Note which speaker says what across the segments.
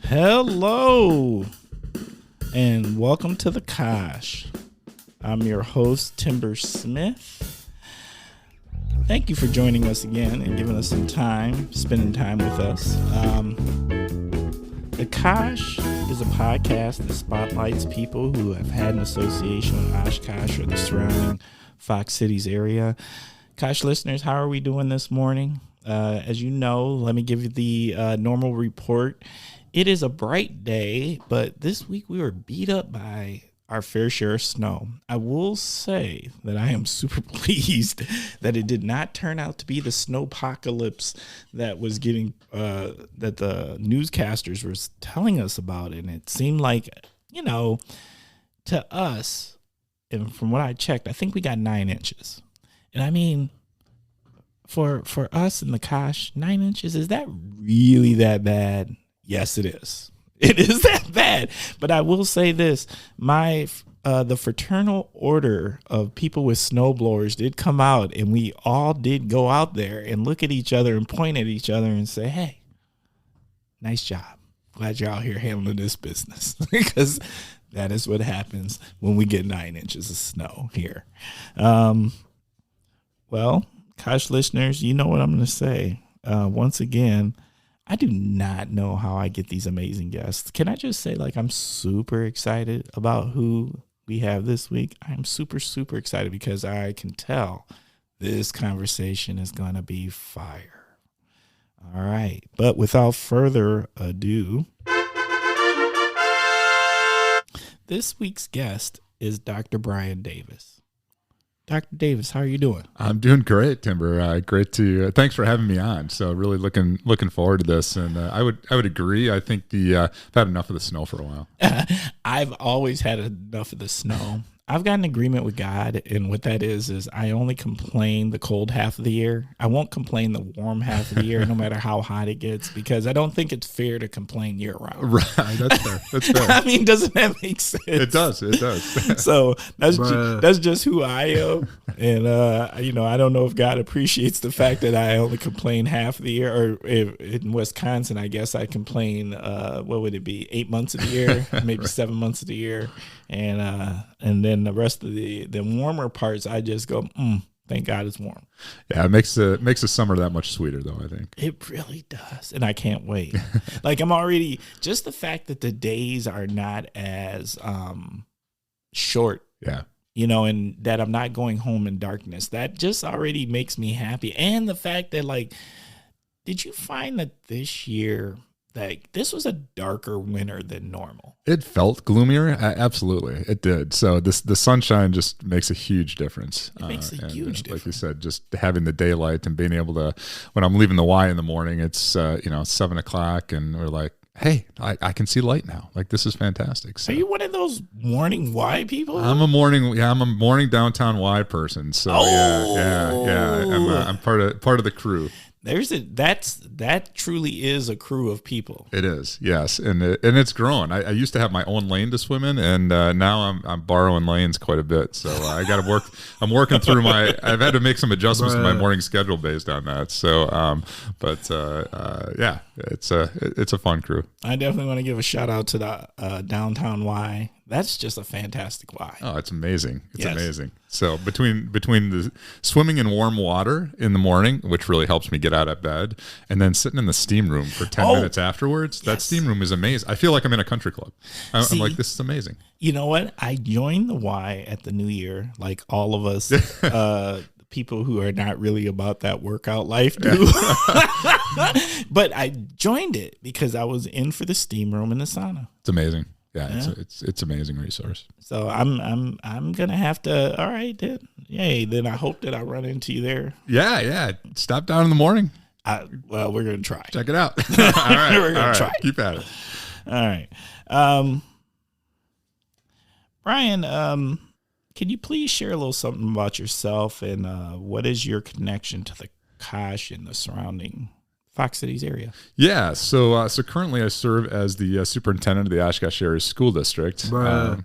Speaker 1: Hello, and welcome to the Kosh. I'm your host, Timber Smith. Thank you for joining us again and giving us some time, spending time with us. The Kosh is a podcast that spotlights people who have had an association with Oshkosh or the surrounding Fox Cities area. Kosh listeners, how are we doing this morning? As you know, let me give you the normal report. It is a bright day, but this week we were beat up by our fair share of snow. I will say that I am super pleased that it did not turn out to be the snowpocalypse that was getting that the newscasters were telling us about. And it seemed like, to us, and from what I checked, I think we got 9 inches. And I mean, for us in the Kosh, 9 inches, is that really that bad? Yes, it is. It is that bad. But I will say this, the fraternal order of people with snowblowers did come out, and we all did go out there and look at each other and point at each other and say, hey, nice job. Glad you're out here handling this business. Because that is what happens when we get 9 inches of snow here. Well, Kosh listeners, you know what I'm going to say. Once again, I do not know how I get these amazing guests. Can I just say, I'm super excited about who we have this week? I'm super, super excited because I can tell this conversation is going to be fire. All right. But without further ado, this week's guest is Dr. Bryan Davis. Dr. Davis, how are you doing?
Speaker 2: I'm doing great, Timber. Great to thanks for having me on. So really looking forward to this, and I would agree. I think I've had enough of the snow for a while.
Speaker 1: I've always had enough of the snow. I've got an agreement with God, and what that is I only complain the cold half of the year. I won't complain the warm half of the year, no matter how hot it gets, because I don't think it's fair to complain year round.
Speaker 2: Right, that's fair. That's fair.
Speaker 1: I mean, doesn't that make sense?
Speaker 2: It does.
Speaker 1: So that's just who I am, and I don't know if God appreciates the fact that I only complain half of the year, or if in Wisconsin, I guess I complain. What would it be? 8 months of the year, maybe
Speaker 2: right.
Speaker 1: 7 months of the year, and then the rest of the warmer parts, I just go, thank God it's warm.
Speaker 2: Yeah, it makes the summer that much sweeter, though, I think.
Speaker 1: It really does, and I can't wait. I'm already, just the fact that the days are not as short.
Speaker 2: Yeah.
Speaker 1: And that I'm not going home in darkness. That just already makes me happy. And the fact that, did you find that this year, this was a darker winter than normal?
Speaker 2: It felt gloomier. Absolutely, it did. So the sunshine just makes a huge difference.
Speaker 1: It makes a huge difference.
Speaker 2: Like you said, just having the daylight and being able to, when I'm leaving the Y in the morning, it's 7 o'clock, and we're like, hey, I can see light now. This is fantastic. So,
Speaker 1: are you one of those morning Y people?
Speaker 2: I'm a morning downtown Y person. So yeah. I'm part of the crew.
Speaker 1: That truly is a crew of people.
Speaker 2: It is, yes, and it's growing. I used to have my own lane to swim in, and now I'm borrowing lanes quite a bit. So I got to work. I'm working through I've had to make some adjustments to my morning schedule based on that. So, yeah, it's a fun crew.
Speaker 1: I definitely want to give a shout out to the downtown Y. That's just a fantastic Y.
Speaker 2: Oh, it's amazing. It's amazing. So between the swimming in warm water in the morning, which really helps me get out of bed, and then sitting in the steam room for 10 minutes afterwards, that steam room is amazing. I feel like I'm in a country club. I'm like, this is amazing.
Speaker 1: You know what? I joined the Y at the new year, like all of us people who are not really about that workout life do. But I joined it because I was in for the steam room and the sauna.
Speaker 2: It's amazing. Yeah, it's amazing resource.
Speaker 1: So I'm gonna have to. All right, then. Yay! Then I hope that I run into you there.
Speaker 2: Yeah. Stop down in the morning.
Speaker 1: Well, we're gonna try.
Speaker 2: Check it out. All right,
Speaker 1: we're gonna try.
Speaker 2: Keep at it.
Speaker 1: All right, Bryan. Can you please share a little something about yourself and what is your connection to the Kosh and the surrounding Fox Cities area?
Speaker 2: Yeah, so currently I serve as the superintendent of the Oshkosh Area School District, and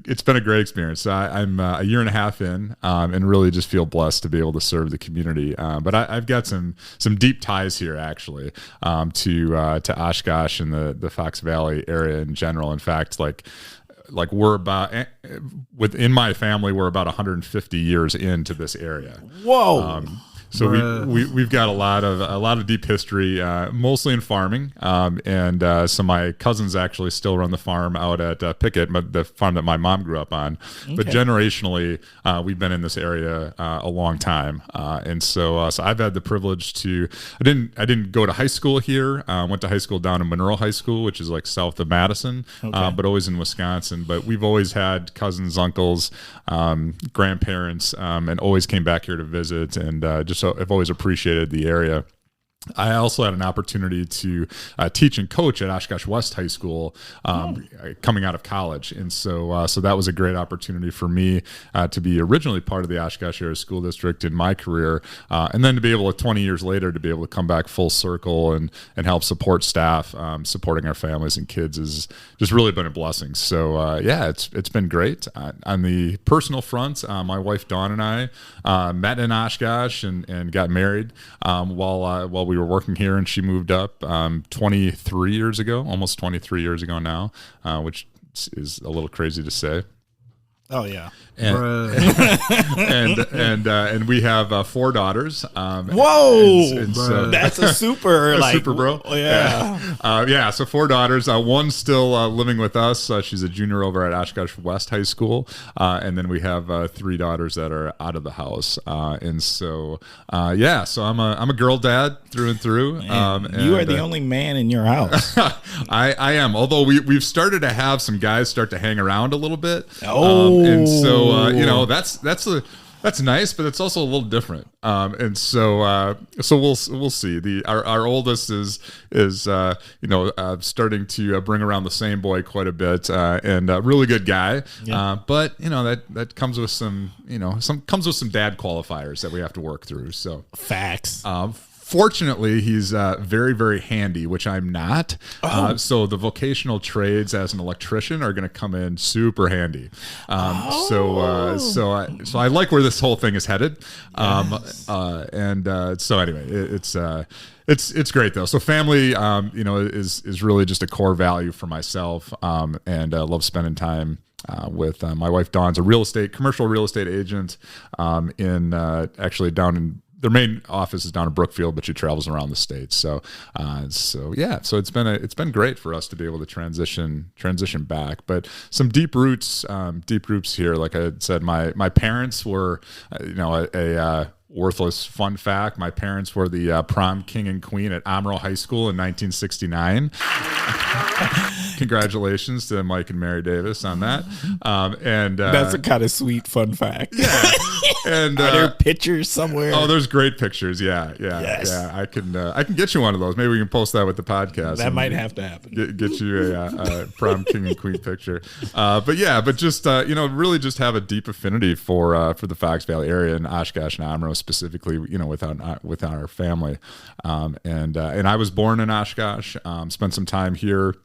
Speaker 2: it's been a great experience. I'm a year and a half in, and really just feel blessed to be able to serve the community. But I've got some deep ties here, actually, to Oshkosh and the Fox Valley area in general. In fact, like we're about, within my family, we're about 150 years into this area.
Speaker 1: Whoa.
Speaker 2: So we've got a lot of deep history, mostly in farming, and so my cousins actually still run the farm out at Pickett, the farm that my mom grew up on. Okay. But generationally, we've been in this area a long time, and so I've had the privilege to. I didn't go to high school here. Went to high school down in Monroe High School, which is like south of Madison, but always in Wisconsin. But we've always had cousins, uncles, grandparents, and always came back here to visit, and just. So I've always appreciated the area. I also had an opportunity to teach and coach at Oshkosh West High School coming out of college. And so that was a great opportunity for me to be originally part of the Oshkosh Area School District in my career. And then to be able to, 20 years later, to be able to come back full circle and help support staff, supporting our families and kids has just really been a blessing. So it's been great. On the personal front, my wife Dawn and I met in Oshkosh and got married while we were working here, and she moved up 23 years ago, almost 23 years ago now, which is a little crazy to say.
Speaker 1: Oh yeah,
Speaker 2: and we have 4 daughters.
Speaker 1: Whoa,
Speaker 2: and so,
Speaker 1: that's a super
Speaker 2: super bro.
Speaker 1: Yeah,
Speaker 2: So 4 daughters. One's still living with us. She's a junior over at Oshkosh West High School, and then we have 3 daughters that are out of the house. And so so I'm a girl dad through and through.
Speaker 1: And you are the only man in your house.
Speaker 2: I am. Although we've started to have some guys start to hang around a little bit. And so that's nice, but it's also a little different. And so we'll see. Our oldest is starting to bring around the same boy quite a bit, and a really good guy. Yeah. But that comes with some comes with some dad qualifiers that we have to work through. So
Speaker 1: facts.
Speaker 2: Fortunately, he's very, very handy, which I'm not. So the vocational trades as an electrician are going to come in super handy. So I like where this whole thing is headed. Yes. So anyway, it's great though. So family, is really just a core value for myself, and I love spending time with my wife Dawn's a commercial real estate agent, actually down in. Their main office is down in Brookfield, but she travels around the state. So it's been great for us to be able to transition back. But some deep roots here. Like I said, my parents were, a worthless fun fact. My parents were the prom king and queen at Amarillo High School in 1969. Congratulations to Mike and Mary Davis on that.
Speaker 1: That's a kind of sweet fun fact.
Speaker 2: Yeah. And
Speaker 1: are there pictures somewhere?
Speaker 2: Oh, there's great pictures. Yeah.
Speaker 1: Yes.
Speaker 2: Yeah. I can get you one of those. Maybe we can post that with the podcast.
Speaker 1: That might have to happen.
Speaker 2: Get you a prom king and queen picture. But just really just have a deep affinity for the Fox Valley area and Oshkosh and Amarillo specifically. With our family. And I was born in Oshkosh. Spent some time here.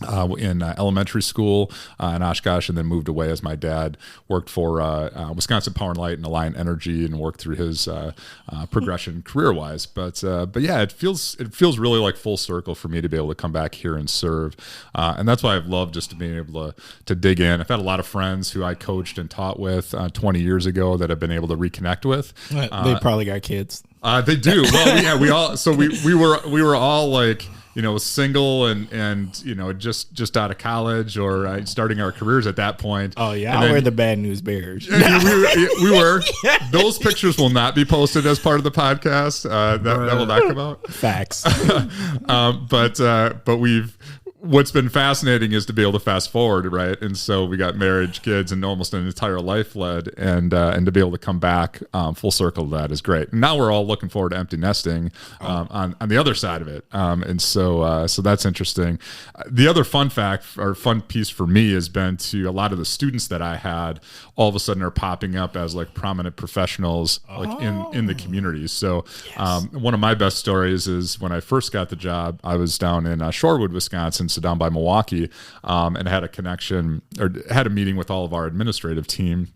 Speaker 2: In elementary school in Oshkosh, and then moved away as my dad worked for Wisconsin Power and Light and Alliant Energy and worked through his progression career-wise. But yeah, it feels really like full circle for me to be able to come back here and serve, and that's why I've loved just being able to dig in. I've had a lot of friends who I coached and taught with 20 years ago that I've been able to reconnect with.
Speaker 1: They probably got kids.
Speaker 2: They do. Well, yeah, we all. So we were all like. Single and just out of college or starting our careers at that point.
Speaker 1: Oh yeah, we're the bad news bears.
Speaker 2: we were. Those pictures will not be posted as part of the podcast. That will not come out.
Speaker 1: Facts.
Speaker 2: But what's been fascinating is to be able to fast forward, right? And so we got marriage, kids, and almost an entire life led, and to be able to come back full circle to that is great. And now we're all looking forward to empty nesting on the other side of it, and so that's interesting. The other fun fact or fun piece for me has been to a lot of the students that I had all of a sudden are popping up as like prominent professionals like in the community. So one of my best stories is when I first got the job, I was down in Shorewood, Wisconsin, so down by Milwaukee, and had a connection or had a meeting with all of our administrative team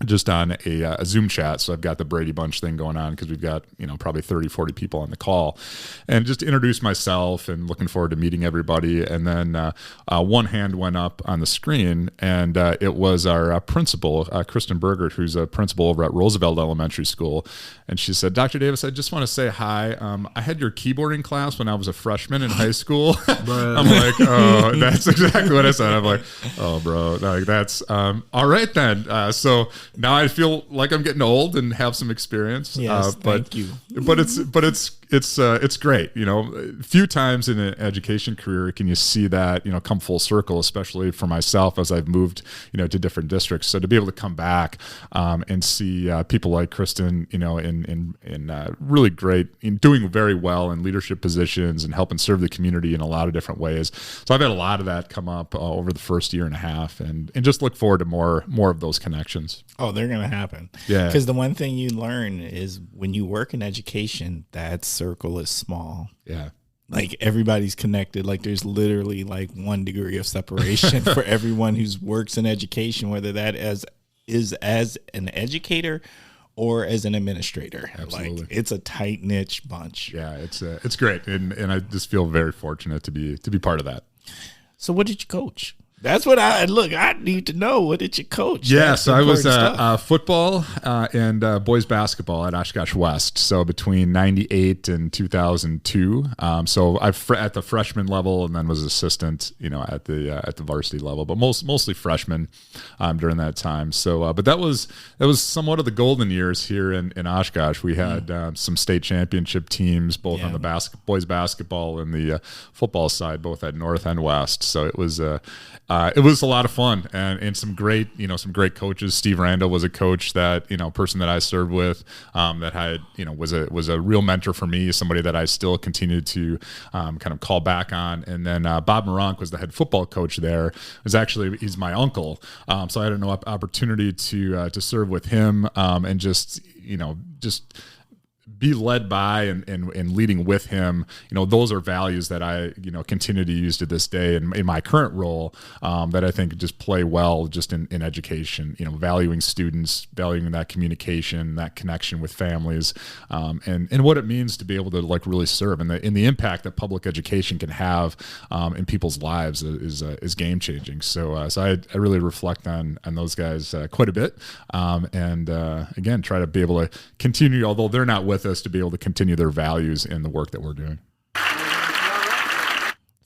Speaker 2: just on a Zoom chat. So I've got the Brady Bunch thing going on because we've got, probably 30, 40 people on the call, and just introduce myself and looking forward to meeting everybody. And then one hand went up on the screen, and it was our principal, Kristen Bergert, who's a principal over at Roosevelt Elementary School. And she said, "Dr. Davis, I just want to say hi. I had your keyboarding class when I was a freshman in high school." I'm like, "Oh, that's exactly what I said." I'm like, "Oh, bro, like that's all right then." So now I feel like I'm getting old and have some experience.
Speaker 1: Yes, thank you.
Speaker 2: But it's great. A few times in an education career can you see that come full circle, especially for myself as I've moved to different districts. So to be able to come back and see people like Kristen, in really great, doing very well in leadership positions and helping serve the community in a lot of different ways. So I've had a lot of that come up over the first year and a half, and just look forward to more of those connections.
Speaker 1: Oh, they're going to happen.
Speaker 2: Yeah.
Speaker 1: Because the one thing you learn is when you work in education, that circle is small.
Speaker 2: Yeah.
Speaker 1: Like everybody's connected. Like there's literally like 1 degree of separation for everyone who works in education, whether that is as an educator or as an administrator.
Speaker 2: Absolutely.
Speaker 1: Like it's a tight niche bunch.
Speaker 2: Yeah, it's great. And I just feel very fortunate to be part of that.
Speaker 1: So what did you coach? That's what I need to know. What did you coach?
Speaker 2: Yeah, so I was football and boys basketball at Oshkosh West. So between 98 and 2002. So I at the freshman level, and then was assistant, at the varsity level, but mostly freshman during that time. So, but that was somewhat of the golden years here in Oshkosh. We had some state championship teams, both on the boys basketball and the football side, both at North and West. So it was a lot of fun and some great coaches. Steve Randall was a coach that, person that I served with, that had, was a real mentor for me, somebody that I still continue to kind of call back on. And then Bob Moronk was the head football coach there. He's my uncle. So I had an opportunity to serve with him and just be led by and leading with him. Those are values that I, continue to use to this day in my current role, that I think just play well just in education, valuing students, valuing that communication, that connection with families, and what it means to be able to like really serve, and the impact that public education can have in people's lives is game changing. So I really reflect on those guys quite a bit, and again, try to be able to continue, although they're not with us, to be able to continue their values in the work that we're doing.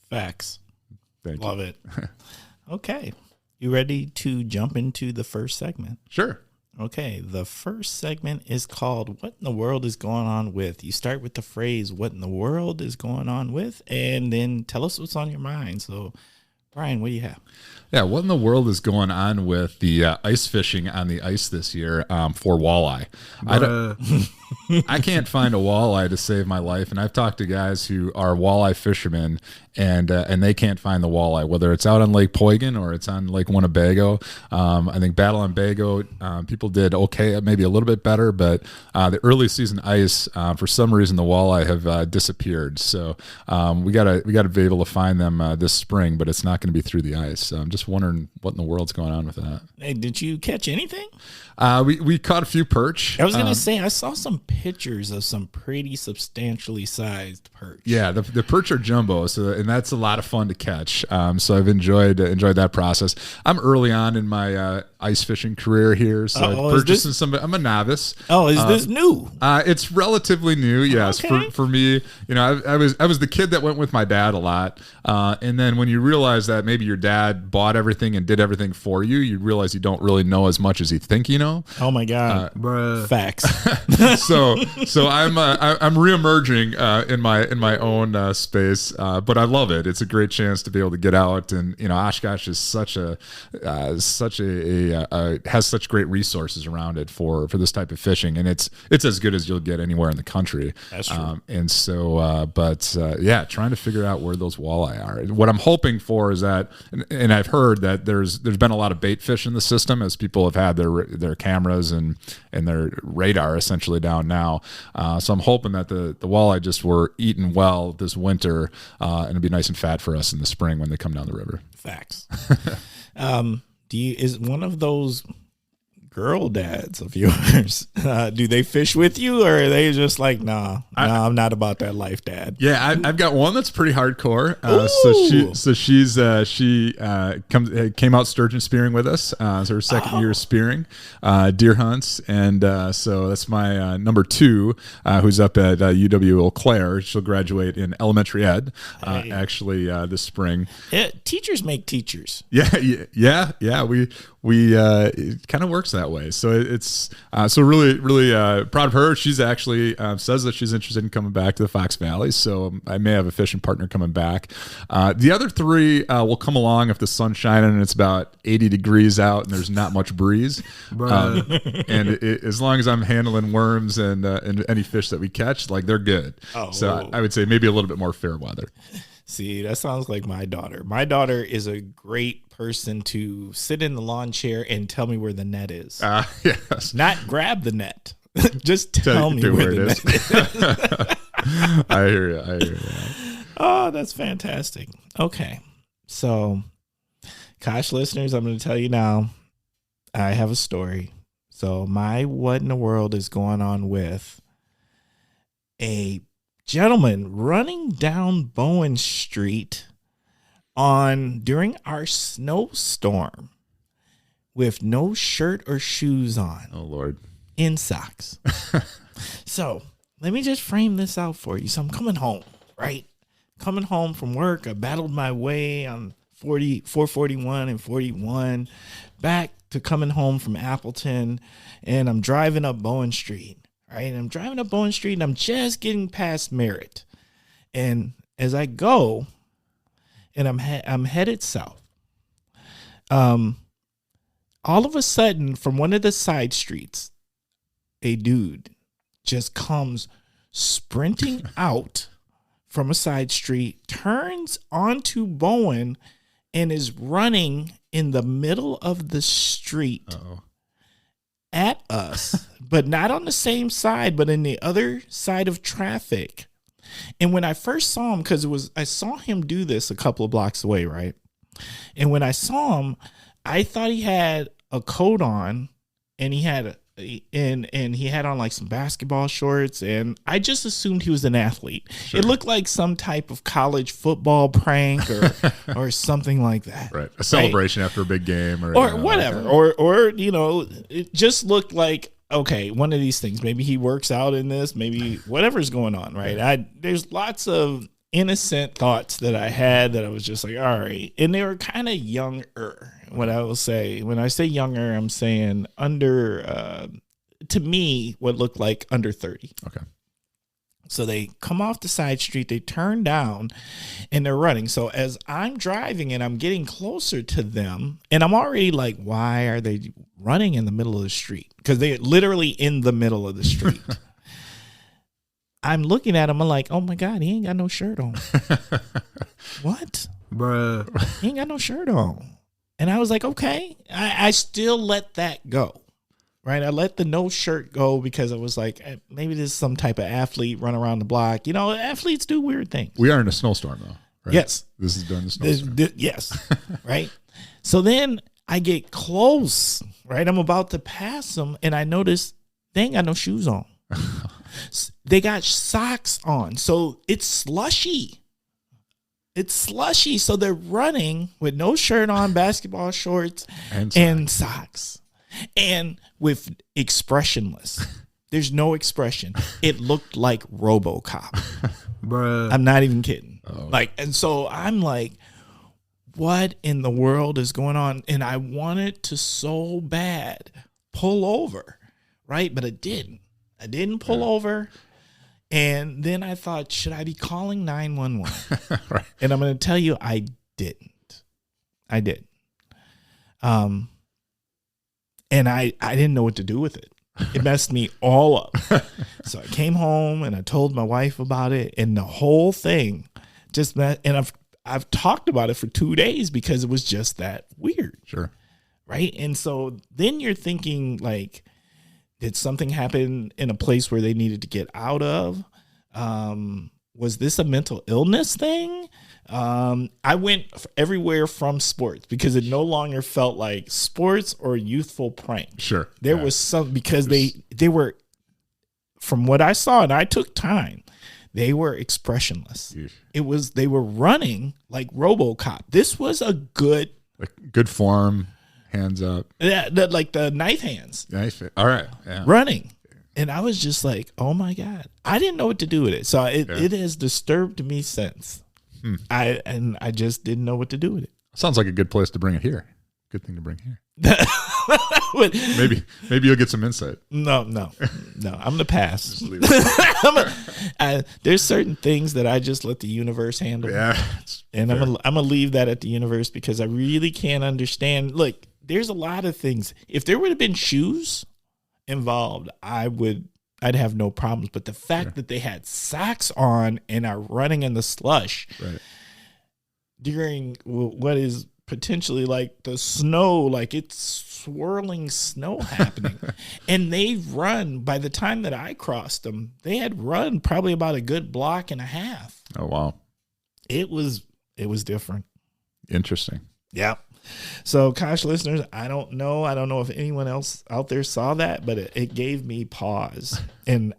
Speaker 1: Facts.
Speaker 2: Thank you.
Speaker 1: Love it. Okay. You ready to jump into the first segment?
Speaker 2: Sure.
Speaker 1: Okay. The first segment is called What in the World is Going On With? You start with the phrase, what in the world is going on with? And then tell us what's on your mind. So, Bryan, what do you have?
Speaker 2: Yeah, what in the world is going on with the ice fishing on the ice this year for walleye? I can't find a walleye to save my life, and I've talked to guys who are walleye fishermen, and they can't find the walleye, whether it's out on Lake Poygan or it's on Lake Winnebago. I think Battle on Bago, people did okay, maybe a little bit better, but the early season ice, for some reason, the walleye have disappeared. So we gotta be able to find them this spring, but it's not going to be through the ice. So I'm just wondering what in the world's going on with that.
Speaker 1: Hey, did you catch anything?
Speaker 2: We caught a few perch.
Speaker 1: I was going to say, I saw some pictures of some pretty substantially sized perch.
Speaker 2: Yeah, the perch are jumbo, and that's a lot of fun to catch. So I've enjoyed that process. I'm early on in my ice fishing career here, so I purchased some. I'm a novice.
Speaker 1: Oh, is this new?
Speaker 2: It's relatively new, yes.
Speaker 1: Okay.
Speaker 2: For me, I was the kid that went with my dad a lot, and then when you realize that maybe your dad bought everything and did everything for you, you realize you don't really know as much as you think you know.
Speaker 1: Oh my God, bruh. Facts.
Speaker 2: So so I'm reemerging in my own space, but I love it. It's a great chance to be able to get out, and Oshkosh is such a has such great resources around it for this type of fishing, and it's as good as you'll get anywhere in the country.
Speaker 1: That's true.
Speaker 2: And so, trying to figure out where those walleye are. What I'm hoping for is that, and I've heard that there's been a lot of bait fish in the system as people have had their cameras and their radar essentially down now. So I'm hoping that the walleye just were eaten well this winter, and it'll be nice and fat for us in the spring when they come down the river.
Speaker 1: Facts. Is one of those girl dads of yours, do they fish with you, or are they just like, nah, I'm not about that life, Dad?
Speaker 2: Yeah, I've got one that's pretty hardcore. She came out sturgeon spearing with us. It's her second year spearing deer hunts, and so that's my number 2, who's up at UW Eau Claire. She'll graduate in elementary ed this spring.
Speaker 1: Yeah, teachers make teachers.
Speaker 2: Yeah. We it kind of works that way. So it's so really proud of her. She's actually says that she's interested in coming back to the Fox Valley. So I may have a fishing partner coming back. The other 3 will come along if the sun's shining and it's about 80 degrees out and there's not much breeze. And as long as I'm handling worms and any fish that we catch, like, they're good. So I would say maybe a little bit more fair weather.
Speaker 1: See, that sounds like my daughter. My daughter is a great person to sit in the lawn chair and tell me where the net is.
Speaker 2: Yes.
Speaker 1: Not grab the net. Just tell me where the net is.
Speaker 2: I hear you.
Speaker 1: Oh, that's fantastic. Okay. So, Kosh listeners, I'm going to tell you now, I have a story. So, my what in the world is going on with a gentleman running down Bowen Street during our snowstorm with no shirt or shoes on.
Speaker 2: Oh, Lord.
Speaker 1: In socks. So let me just frame this out for you. So I'm coming home, right? Coming home from work. I battled my way on 441 and 41 back to coming home from Appleton, and I'm driving up Bowen Street. Right, and I'm driving up Bryan Street, and I'm just getting past Merritt. And as I go, and I'm headed south, all of a sudden, from one of the side streets, a dude just comes sprinting out from a side street, turns onto Bowen, and is running in the middle of the street.
Speaker 2: Uh-oh.
Speaker 1: At us, but not on the same side, but in the other side of traffic. And when I first saw him, I saw him do this a couple of blocks away, right? And when I saw him, I thought he had a coat on, and he had on like some basketball shorts, and I just assumed he was an athlete. Sure. It looked like some type of college football prank or something like that.
Speaker 2: Right. A celebration after a big game or
Speaker 1: whatever. Or it just looked like, okay, one of these things. Maybe he works out in this, maybe whatever's going on, right? There's lots of innocent thoughts that I had that I was just like, all right. And they were kind of younger. When I say younger, I'm saying under, to me, what looked like under 30.
Speaker 2: Okay.
Speaker 1: So they come off the side street, they turn down, and they're running. So as I'm driving and I'm getting closer to them, and I'm already like, why are they running in the middle of the street? Because they're literally in the middle of the street. I'm looking at him, I'm like, oh my God, he ain't got no shirt on. What?
Speaker 2: Bruh.
Speaker 1: He ain't got no shirt on. And I was like, okay. I still let that go. Right? I let the no shirt go because I was like, maybe this is some type of athlete run around the block. Athletes do weird things.
Speaker 2: We are in a snowstorm, though. Right?
Speaker 1: Yes.
Speaker 2: This is during the snowstorm.
Speaker 1: Yes. Right? So then I get close, right? I'm about to pass them, and I notice they ain't got no shoes on. They got socks on. So it's slushy. So they're running with no shirt on, basketball shorts, and socks. And with expressionless. There's no expression. It looked like RoboCop.
Speaker 2: Bruh.
Speaker 1: I'm not even kidding.
Speaker 2: Oh.
Speaker 1: And so I'm like, what in the world is going on? And I wanted to so bad pull over, right? But I didn't. I didn't pull over. And then I thought, should I be calling 911?
Speaker 2: Right.
Speaker 1: And I'm going to tell you, I didn't. I did. And I didn't know what to do with it. It messed me all up. So I came home and I told my wife about it, and the whole thing just met. And I've talked about it for 2 days because it was just that weird.
Speaker 2: Sure.
Speaker 1: Right. And so then you're thinking, like, did something happen in a place where they needed to get out of? Was this a mental illness thing? I went everywhere from sports because it no longer felt like sports or youthful prank.
Speaker 2: Sure.
Speaker 1: There was some, because they were, from what I saw, and I took time, they were expressionless.
Speaker 2: Yeesh.
Speaker 1: They were running like RoboCop. This was a good
Speaker 2: form, hands up.
Speaker 1: Yeah, like the knife hands.
Speaker 2: All right. Yeah.
Speaker 1: Running. And I was just like, oh my God. I didn't know what to do with it. So it has disturbed me since. I just didn't know what to do with it.
Speaker 2: Sounds like a good place to bring it here. Good thing to bring here. Maybe you'll get some insight.
Speaker 1: No. I'm gonna pass. Just leave it. There's certain things that I just let the universe handle.
Speaker 2: Yeah,
Speaker 1: and I'm gonna leave that at the universe because I really can't understand. Look, there's a lot of things. If there would have been shoes involved, I'd have no problems. But the fact that they had socks on and are running in the slush during what is potentially like the snow, like it's swirling snow happening. And they've run, by the time that I crossed them, they had run probably about a good block and a half.
Speaker 2: Oh, wow.
Speaker 1: It was different.
Speaker 2: Interesting.
Speaker 1: Yeah. So, Kosh listeners, I don't know if anyone else out there saw that, but it gave me pause. And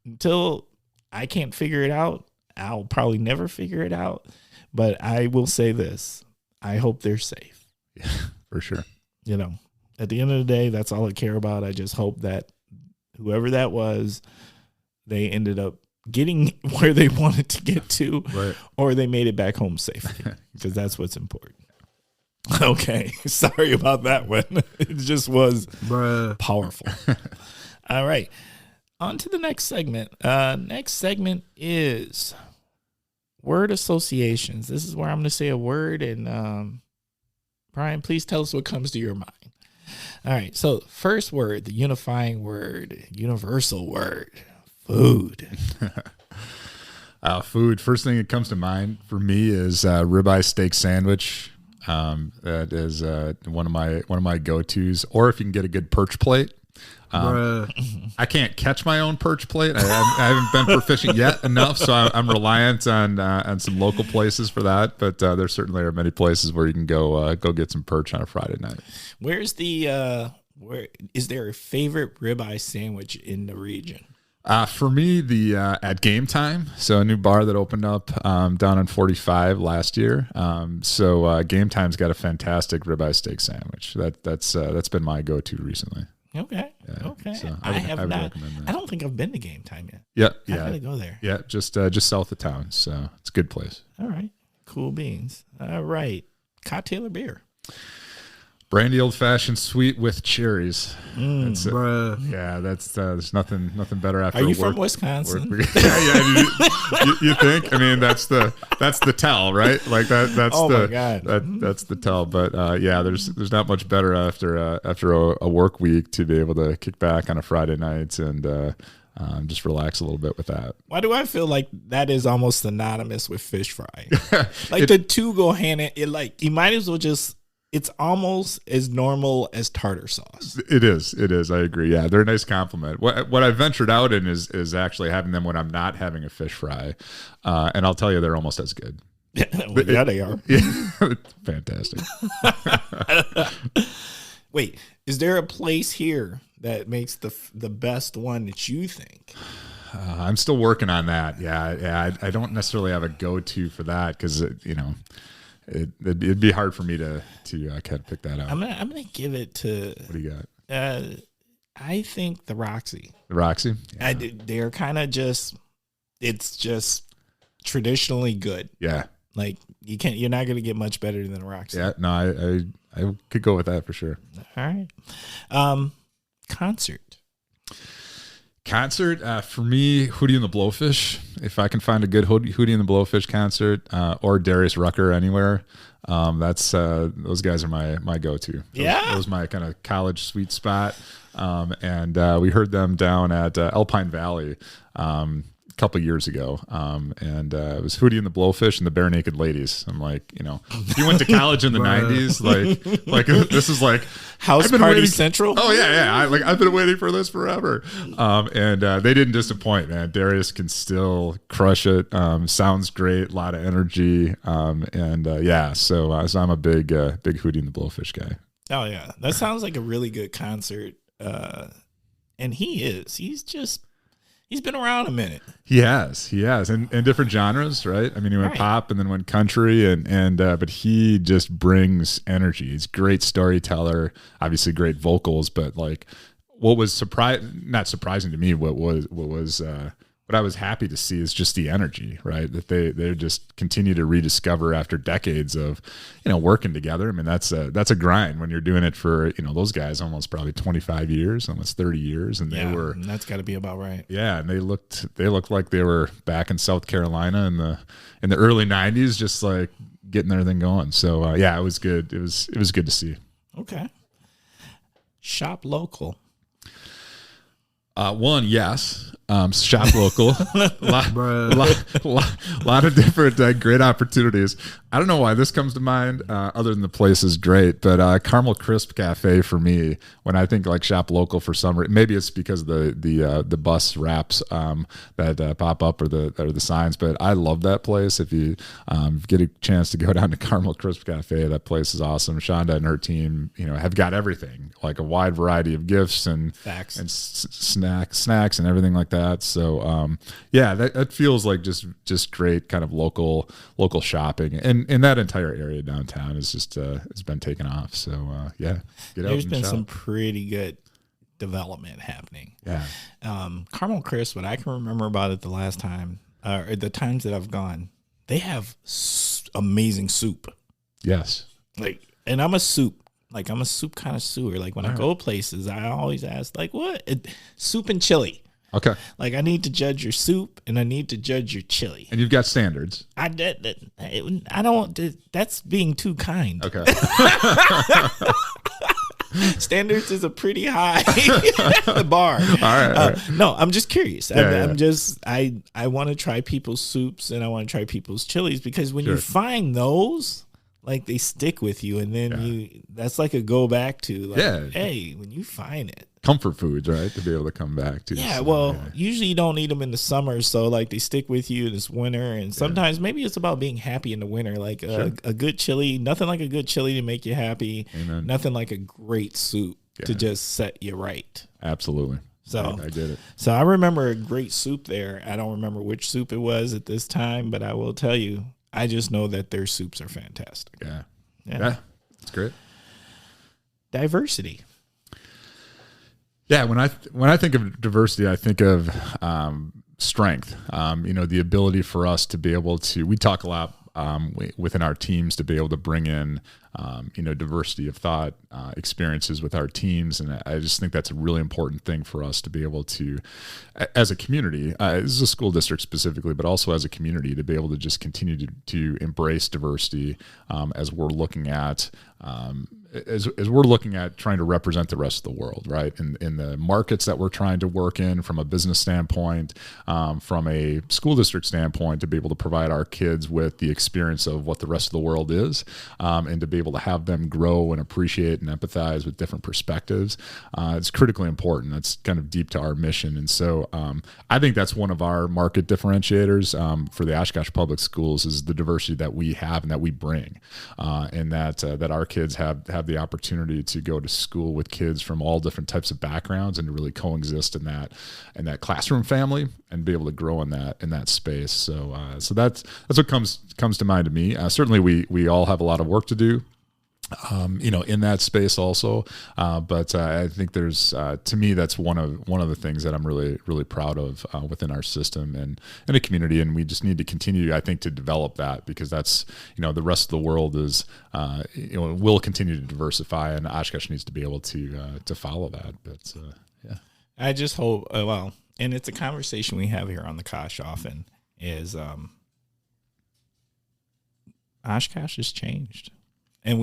Speaker 1: until I can't figure it out, I'll probably never figure it out. But I will say this. I hope they're safe.
Speaker 2: Yeah, for sure.
Speaker 1: At the end of the day, that's all I care about. I just hope that whoever that was, they ended up getting where they wanted to get to, or they made it back home safely, because that's what's important. Okay. Sorry about that one. It just was powerful. All right. On to the next segment. Next segment is word associations. This is where I'm going to say a word, and Bryan, please tell us what comes to your mind. All right. So first word, the unifying word, universal word, food.
Speaker 2: Food. First thing that comes to mind for me is ribeye steak sandwich. That is one of my go-tos. Or if you can get a good perch plate. I can't catch my own perch plate. I haven't been proficient yet enough, so I'm reliant on some local places for that. But there certainly are many places where you can go get some perch on a Friday night.
Speaker 1: Where's where is there a favorite ribeye sandwich in the region?
Speaker 2: For me, the at Game Time, so a new bar that opened up down on 45 last year. So Game Time's got a fantastic ribeye steak sandwich. That's been my go-to recently.
Speaker 1: Okay.
Speaker 2: Yeah.
Speaker 1: Okay.
Speaker 2: So
Speaker 1: I have not.
Speaker 2: that.
Speaker 1: I don't think I've been to Game Time yet.
Speaker 2: Yeah.
Speaker 1: I gotta go there.
Speaker 2: Yeah. Just south of town. So it's a good place.
Speaker 1: All right. Cool beans. All right. Cocktail or beer?
Speaker 2: Brandy old fashioned sweet with cherries.
Speaker 1: That's
Speaker 2: yeah, there's nothing better after.
Speaker 1: Are you
Speaker 2: a
Speaker 1: from Wisconsin?
Speaker 2: You think? I mean, that's the tell, right? Like that's
Speaker 1: my God.
Speaker 2: That's the tell. But yeah, there's not much better after a work week to be able to kick back on a Friday night and just relax a little bit with that.
Speaker 1: Why do I feel like that is almost synonymous with fish fry? Like the two go hand in. It, like you might as well just. It's almost as normal as tartar sauce.
Speaker 2: It is. I agree. Yeah, they're a nice compliment. What I ventured out in is actually having them when I'm not having a fish fry, and I'll tell you they're almost as good.
Speaker 1: Well, yeah, they are.
Speaker 2: Yeah, fantastic.
Speaker 1: Wait, is there a place here that makes the best one that you think?
Speaker 2: I'm still working on that. Yeah. I don't necessarily have a go-to for that because It'd be hard for me to kind of pick that out.
Speaker 1: I'm gonna give it to.
Speaker 2: What do you got?
Speaker 1: I think the Roxy.
Speaker 2: The Roxy. Yeah.
Speaker 1: They're kind of just. It's just traditionally good.
Speaker 2: Yeah.
Speaker 1: Like you're not gonna get much better than the Roxy.
Speaker 2: Yeah. No, I could go with that for sure.
Speaker 1: All right. Concert.
Speaker 2: Concert for me, Hootie and the Blowfish. If I can find a good Hootie and the Blowfish concert, or Darius Rucker anywhere, that's those guys are my go-to. That was my kind of college sweet spot. And we heard them down at Alpine Valley a couple years ago, and it was Hootie and the Blowfish and the Bare Naked Ladies. I'm like, if you went to college in the '90s, like this is like
Speaker 1: House Party Central.
Speaker 2: Oh yeah. I've been waiting for this forever, and they didn't disappoint, man. Darius can still crush it. Sounds great, a lot of energy, So I'm a big Hootie and the Blowfish guy.
Speaker 1: Oh yeah, that sounds like a really good concert. And he's been around a minute. He has,
Speaker 2: and different genres, right? I mean, he went pop and then went country, but he just brings energy. He's a great storyteller, obviously great vocals, but like, what was not surprising to me, what I was happy to see is just the energy, right? That they just continue to rediscover after decades of, working together. I mean, that's a grind when you're doing it for, those guys almost probably 25 years, almost 30 years. And
Speaker 1: that's gotta be about right.
Speaker 2: Yeah. And they looked like they were back in South Carolina in the early 90s, just like getting everything going. So it was good. It was good to see.
Speaker 1: Okay. Shop local.
Speaker 2: One, yes. Shop local. lot of different great opportunities. I don't know why this comes to mind, other than the place is great, but Carmel Crisp Cafe for me, when I think like shop local for some reason, maybe it's because of the bus wraps that pop up or the signs, but I love that place. If you get a chance to go down to Carmel Crisp Cafe, that place is awesome. Shonda and her team, have got everything, like a wide variety of gifts and snacks and everything like that. So that feels like just great kind of local shopping, and that entire area downtown is just it's been taken off. So get out.
Speaker 1: There's been some pretty good development happening.
Speaker 2: Yeah.
Speaker 1: Carmel Crisp, what I can remember about it the last time, or the times that I've gone, they have amazing soup.
Speaker 2: Yes.
Speaker 1: And I'm a soup connoisseur. Like when I go places, I always ask, like, what? Soup and chili.
Speaker 2: Okay.
Speaker 1: Like I need to judge your soup and I need to judge your chili.
Speaker 2: And you've got standards.
Speaker 1: I don't. That's being too kind.
Speaker 2: Okay.
Speaker 1: Standards is a pretty high bar.
Speaker 2: All right.
Speaker 1: No, I'm just curious. I want to try people's soups and I want to try people's chilies, because when you find those, like, they stick with you, and then that's like a go back to, like, hey, when you find it.
Speaker 2: Comfort foods, right? To be able to come back to.
Speaker 1: Yeah, usually you don't eat them in the summer, so like they stick with you this winter, and sometimes maybe it's about being happy in the winter. Like a good chili, nothing like a good chili to make you happy.
Speaker 2: Amen.
Speaker 1: Nothing like a great soup to just set you right.
Speaker 2: Absolutely.
Speaker 1: So
Speaker 2: I get it.
Speaker 1: So I remember a great soup there. I don't remember which soup it was at this time, but I will tell you, I just know that their soups are fantastic.
Speaker 2: Yeah, it's great.
Speaker 1: Diversity.
Speaker 2: Yeah, when I think of diversity, I think of strength. The ability for us to be able to. We talk a lot within our teams to be able to bring in, diversity of thought, experiences with our teams, and I just think that's a really important thing for us to be able to, as a community. This is a school district specifically, but also as a community, to be able to just continue to embrace diversity as we're looking at. As we're looking at trying to represent the rest of the world, right? In the markets that we're trying to work in, from a business standpoint, from a school district standpoint, to be able to provide our kids with the experience of what the rest of the world is, and to be able to have them grow and appreciate and empathize with different perspectives. It's critically important. That's kind of deep to our mission. And so I think that's one of our market differentiators for the Oshkosh Public Schools, is the diversity that we have and that we bring, and that our kids have the opportunity to go to school with kids from all different types of backgrounds and to really coexist in that classroom family and be able to grow in that space. So that's what comes to mind to me. Certainly we all have a lot of work to do, in that space also. But I think there's, to me, that's one of the things that I'm really, really proud of within our system and in a community. And we just need to continue, I think, to develop that, because that's, the rest of the world is, will continue to diversify, and Oshkosh needs to be able to follow that. But,
Speaker 1: I just hope, and it's a conversation we have here on the Kosh often, is Oshkosh has changed. And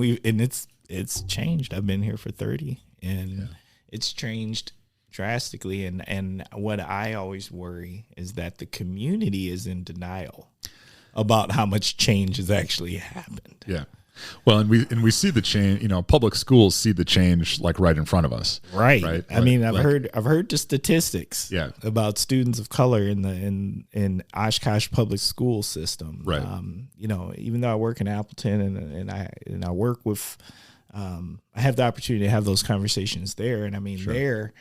Speaker 1: it's changed. I've been here for 30, and it's changed drastically. And what I always worry is that the community is in denial about how much change has actually happened.
Speaker 2: Yeah. Well, and we see the change. Public schools see the change like right in front of us.
Speaker 1: Right.
Speaker 2: Right.
Speaker 1: I mean, I've heard the statistics.
Speaker 2: Yeah.
Speaker 1: About students of color in Oshkosh public school system.
Speaker 2: Right.
Speaker 1: Even though I work in Appleton and I work with, I have the opportunity to have those conversations there. And I mean,
Speaker 2: Sure.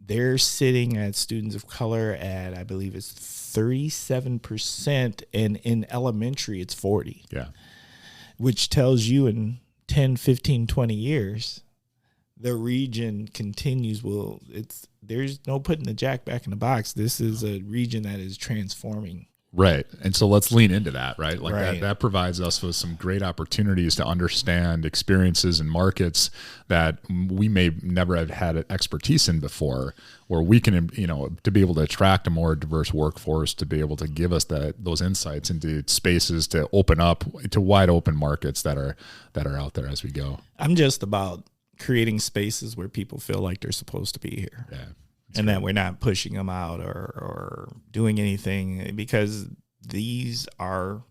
Speaker 1: they're sitting at students of color at, I believe it's 37%, and in elementary it's 40.
Speaker 2: Yeah.
Speaker 1: Which tells you in 10, 15, 20 years, the region continues. Well, there's no putting the jack back in the box. This is a region that is transforming.
Speaker 2: Right. And so let's lean into that, right? Like
Speaker 1: Right.
Speaker 2: that provides us with some great opportunities to understand experiences and markets that we may never have had expertise in before, where we can, to be able to attract a more diverse workforce, to be able to give us those insights into spaces to open up to wide open markets that are out there as we go.
Speaker 1: I'm just about creating spaces where people feel like they're supposed to be here.
Speaker 2: Yeah.
Speaker 1: And that we're not pushing them out or doing anything, because these are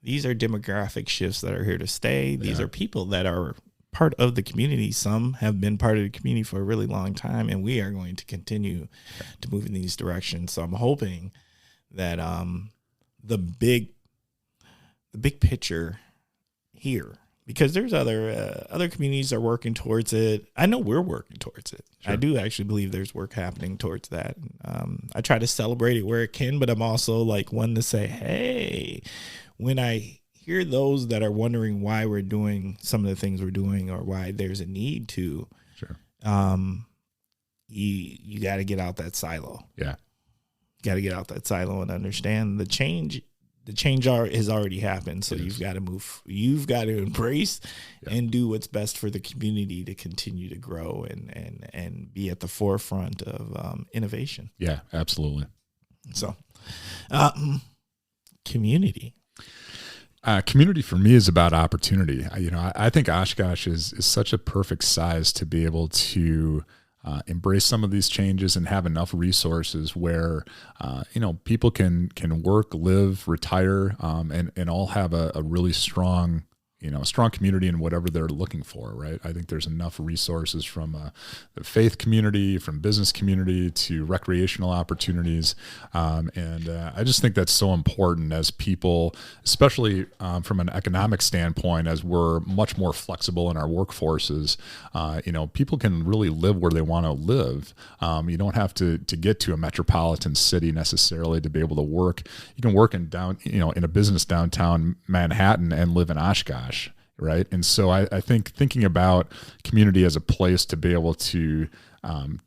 Speaker 1: demographic shifts that are here to stay. These are people that are part of the community. Some have been part of the community for a really long time, and we are going to continue to move in these directions. So I'm hoping that the big picture here, because there's other communities are working towards it. I know we're working towards it. Sure. I do actually believe there's work happening towards that. I try to celebrate it where it can, but I'm also like one to say, hey, when I hear those that are wondering why we're doing some of the things we're doing or why there's a need to,
Speaker 2: Sure.
Speaker 1: You got to get out that silo.
Speaker 2: Yeah.
Speaker 1: Got to get out that silo and understand the change. The change has already happened, so you've got to move. You've got to embrace and do what's best for the community to continue to grow and be at the forefront of innovation.
Speaker 2: Yeah, absolutely.
Speaker 1: So, community.
Speaker 2: Community for me is about opportunity. I think Oshkosh is such a perfect size to be able to embrace some of these changes and have enough resources where people can work, live, retire, and all have a really strong strong community in whatever they're looking for, right? I think there's enough resources from the faith community, from business community to recreational opportunities. And I just think that's so important as people, especially from an economic standpoint, as we're much more flexible in our workforces, people can really live where they want to live. You don't have to get to a metropolitan city necessarily to be able to work. You can work in a business downtown Manhattan and live in Oshkosh. Right. And so I think thinking about community as a place to be able to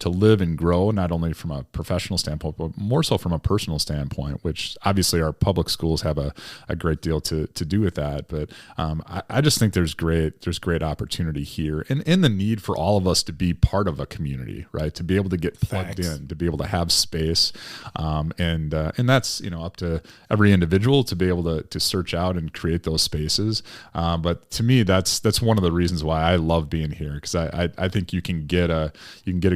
Speaker 2: live and grow, not only from a professional standpoint, but more so from a personal standpoint, which obviously our public schools have a great deal to do with that. But I just think there's great opportunity here and the need for all of us to be part of a community, right? To be able to get plugged in, to be able to have space. And that's, up to every individual to be able to search out and create those spaces. But to me, that's one of the reasons why I love being here, because I think you can get a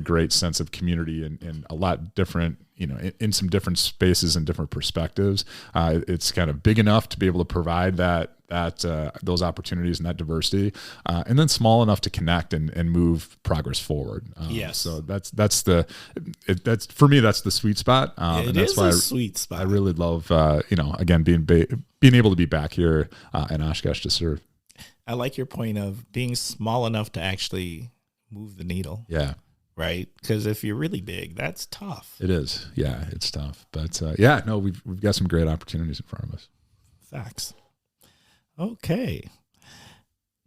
Speaker 2: great sense of community in a lot different, in some different spaces and different perspectives. It's kind of big enough to be able to provide those opportunities and that diversity, and then small enough to connect and move progress forward.
Speaker 1: Yes.
Speaker 2: So that's for me, that's the sweet spot.
Speaker 1: It
Speaker 2: and that's
Speaker 1: is
Speaker 2: why
Speaker 1: a sweet spot.
Speaker 2: I really love, again, being able to be back here in Oshkosh to serve.
Speaker 1: I like your point of being small enough to actually move the needle.
Speaker 2: Yeah.
Speaker 1: Right? Because if you're really big, that's tough.
Speaker 2: It is. Yeah, it's tough. But we've got some great opportunities in front of us.
Speaker 1: Facts. Okay.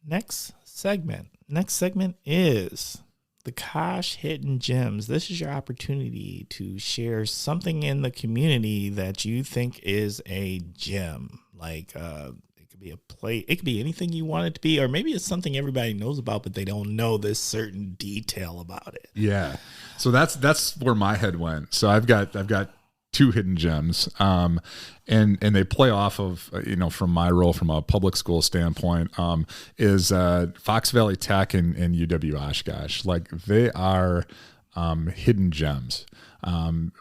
Speaker 1: Next segment. Next segment is the Kosh Hidden Gems. This is your opportunity to share something in the community that you think is a gem. Like it could could be a play. It could be anything you want it to be, or maybe it's something everybody knows about, but they don't know this certain detail about it.
Speaker 2: Yeah. So that's where my head went. So I've got two hidden gems, and they play off of, from my role from a public school standpoint, is Fox Valley Tech and UW Oshkosh. Like, they are hidden gems.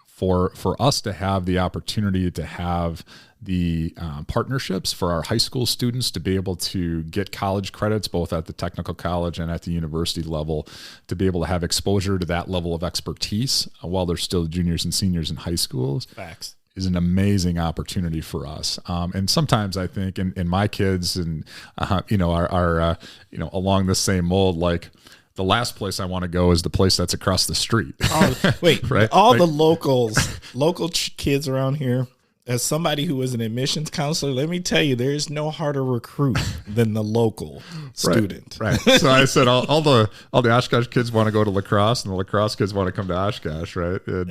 Speaker 2: For us to have the opportunity to have the partnerships for our high school students to be able to get college credits, both at the technical college and at the university level, to be able to have exposure to that level of expertise while they're still juniors and seniors in high schools.
Speaker 1: Facts.
Speaker 2: Is an amazing opportunity for us. And sometimes I think in my kids and, are along the same mold, like, the last place I want to go is the place that's across the street.
Speaker 1: Oh, wait,
Speaker 2: right?
Speaker 1: All the local kids around here, as somebody who was an admissions counselor, let me tell you, there is no harder recruit than the local student.
Speaker 2: Right. So I said all the Oshkosh kids want to go to lacrosse, and the lacrosse kids want to come to Oshkosh, right? And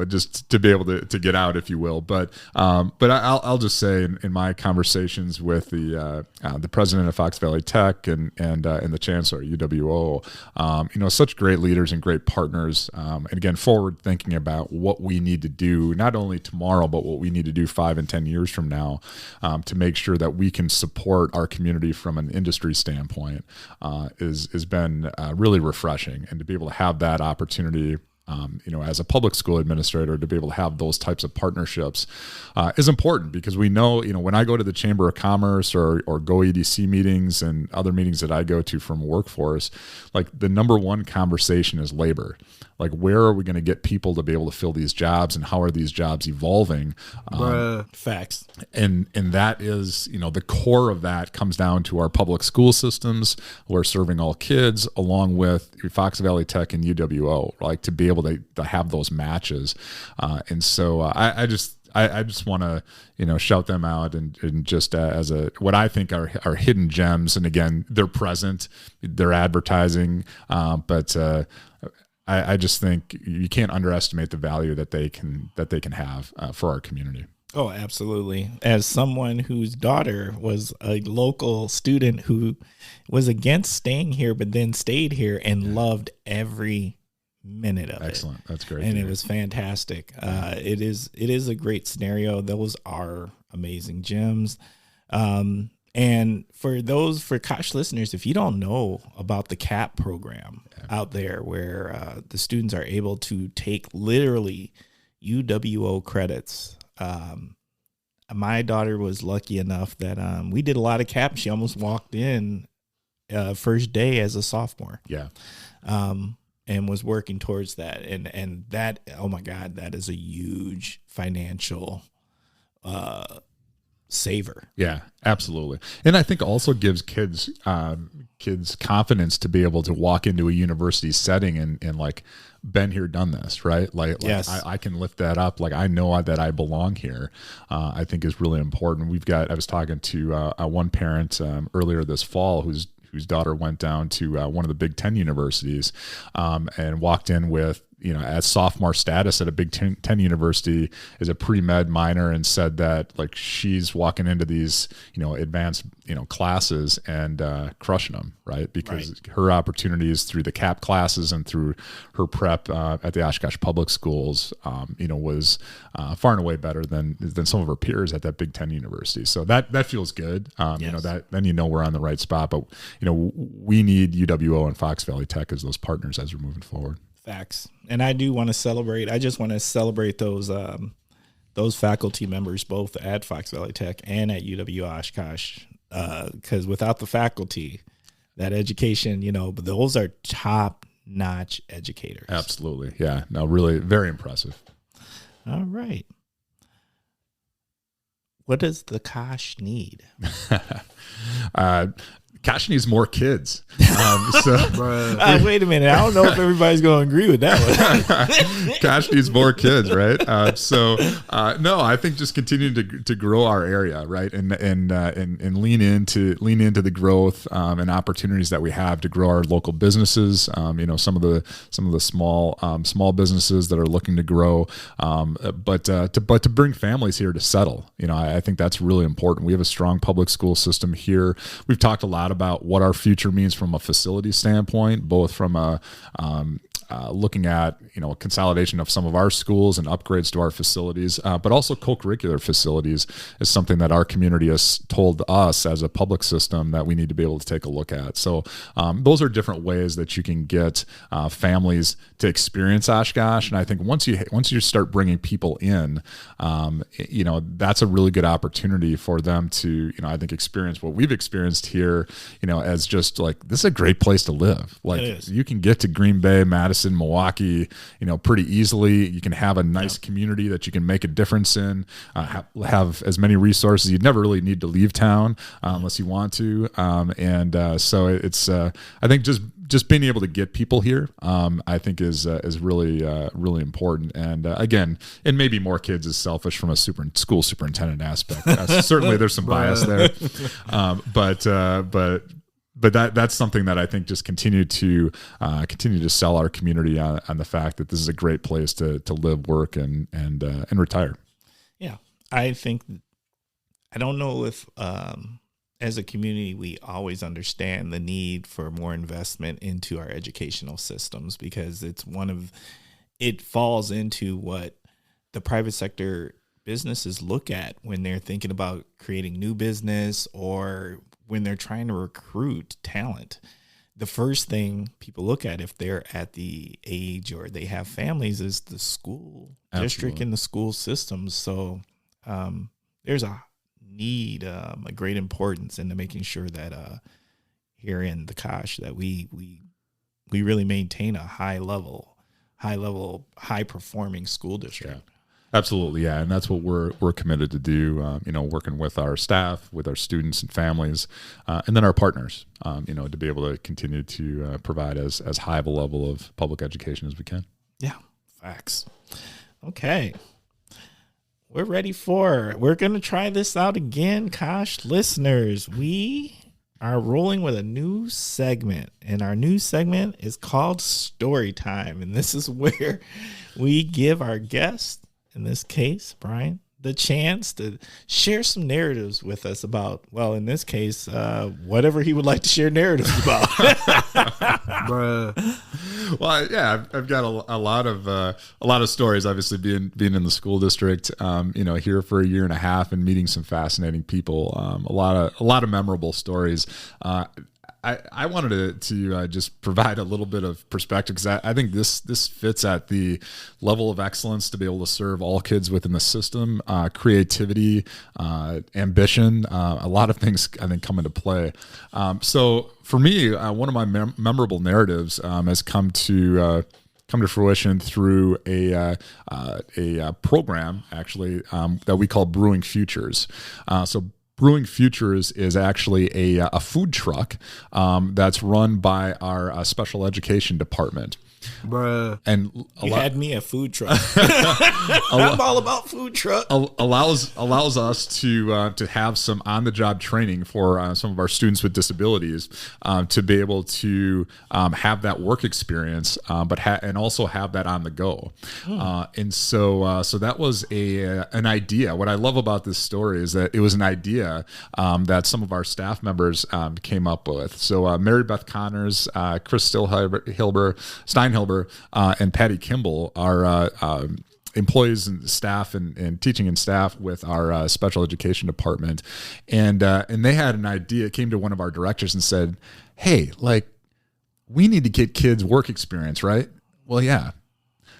Speaker 2: just to be able to get out, if you will. But I'll just say in my conversations with the president of Fox Valley Tech and the chancellor at UWO, such great leaders and great partners, and again, forward thinking about what we need to do, not only tomorrow, but what we need to do 5 and 10 years from now, to make sure that we can support our community from an industry standpoint, has been really refreshing. And to be able to have that opportunity, as a public school administrator, to be able to have those types of partnerships is important, because we know, when I go to the Chamber of Commerce or go EDC meetings and other meetings that I go to from workforce, like, the number one conversation is labor. Like, where are we going to get people to be able to fill these jobs, and how are these jobs evolving?
Speaker 1: Facts.
Speaker 2: And that is, the core of that comes down to our public school systems. We're serving all kids, along with Fox Valley Tech and UWO, like, to be able to have those matches. And so I just want to, shout them out and just as what I think are hidden gems. And again, they're present, they're advertising, but I just think you can't underestimate the value that they can have for our community.
Speaker 1: Oh, absolutely. As someone whose daughter was a local student who was against staying here, but then stayed here and loved every minute of it.
Speaker 2: Excellent. That's great.
Speaker 1: And it was fantastic. It is a great scenario. Those are amazing gems. And for Kosh listeners, if you don't know about the CAPP program out there, where the students are able to take literally UWO credits. My daughter was lucky enough that we did a lot of CAPP. She almost walked in first day as a sophomore.
Speaker 2: Yeah.
Speaker 1: And was working towards that. And that, oh my God, that is a huge financial saver.
Speaker 2: Yeah, absolutely. And I think also gives kids confidence to be able to walk into a university setting and like, been here, done this, right? Like
Speaker 1: yes.
Speaker 2: I can lift that up. Like, I know that I belong here. I think is really important. I was talking to one parent earlier this fall whose daughter went down to one of the Big Ten universities and walked in with, as sophomore status at a Big Ten university as a pre-med minor, and said that, like, she's walking into these, advanced, classes and crushing them, right? Because her opportunities through the CAPP classes and through her prep at the Oshkosh Public Schools, was far and away better than some of her peers at that Big Ten university. So that feels good.
Speaker 1: Yes.
Speaker 2: Then we're on the right spot. But we need UWO and Fox Valley Tech as those partners as we're moving forward.
Speaker 1: Facts. And I do want to celebrate. I just want to celebrate those faculty members, both at Fox Valley Tech and at UW Oshkosh, because without the faculty, that education, those are top-notch educators.
Speaker 2: Absolutely. Yeah. No, really very impressive.
Speaker 1: All right. What does the Kosh need?
Speaker 2: Cash needs more kids.
Speaker 1: Wait a minute. I don't know if everybody's going to agree with that one.
Speaker 2: Cash needs more kids, right? No, I think just continuing to grow our area, right, and lean into the growth and opportunities that we have to grow our local businesses. Some of the small businesses that are looking to grow, but to bring families here to settle. I think that's really important. We have a strong public school system here. We've talked a lot about what our future means from a facility standpoint, both from a looking at a consolidation of some of our schools and upgrades to our facilities, but also co-curricular facilities is something that our community has told us as a public system that we need to be able to take a look at. So those are different ways that you can get families to experience Oshkosh. And I think once you start bringing people in, that's a really good opportunity for them to I think experience what we've experienced here. As just like, this is a great place to live. Like, you can get to Green Bay, Madison, Milwaukee, pretty easily. You can have a nice community that you can make a difference in, have as many resources. You'd never really need to leave town unless you want to. So it's, I think just being able to get people here, I think is really, really important. And again, and maybe more kids is selfish from a school superintendent aspect. Certainly there's some bias there. But that's something that I think just continue to sell our community on the fact that this is a great place to live, work, and retire.
Speaker 1: Yeah, I think, I don't know if as a community we always understand the need for more investment into our educational systems, because it falls into what the private sector businesses look at when they're thinking about creating new business or when they're trying to recruit talent. The first thing people look at if they're at the age or they have families is the school district and the school systems. So there's a need, a great importance into making sure that here in the Kosh that we really maintain a high level, high performing school district. Yeah.
Speaker 2: Absolutely, yeah, and that's what we're committed to do. Working with our staff, with our students and families, and then our partners. To be able to continue to provide as high of a level of public education as we can.
Speaker 1: Yeah, facts. Okay, we're going to try this out again, Kosh listeners. We are rolling with a new segment, and our new segment is called Story Time, and this is where we give our guests, in this case, Bryan, the chance to share some narratives with us about, well, in this case, whatever he would like to share narratives about.
Speaker 2: Well, yeah, I've got a lot of stories. Obviously, being in the school district, here for a year and a half and meeting some fascinating people. A lot of memorable stories. I wanted to just provide a little bit of perspective, because I think this fits at the level of excellence to be able to serve all kids within the system, creativity, ambition, a lot of things I think come into play. So for me, one of my memorable narratives has come to fruition through a program actually that we call Brewing Futures. Brewing Futures is actually a food truck that's run by our special education department.
Speaker 1: Bruh.
Speaker 2: And
Speaker 1: you had me a food truck. I'm all about food truck.
Speaker 2: Allows us to have some on-the-job training for some of our students with disabilities to be able to have that work experience, and also have that on the go. And so that was an idea. What I love about this story is that it was an idea that some of our staff members came up with. So Mary Beth Connors, Chris Steinhilber, and Patty Kimball are employees and staff and teaching and staff with our special education department. And they had an idea. It came to one of our directors and said, hey, we need to get kids work experience, right? Well, yeah.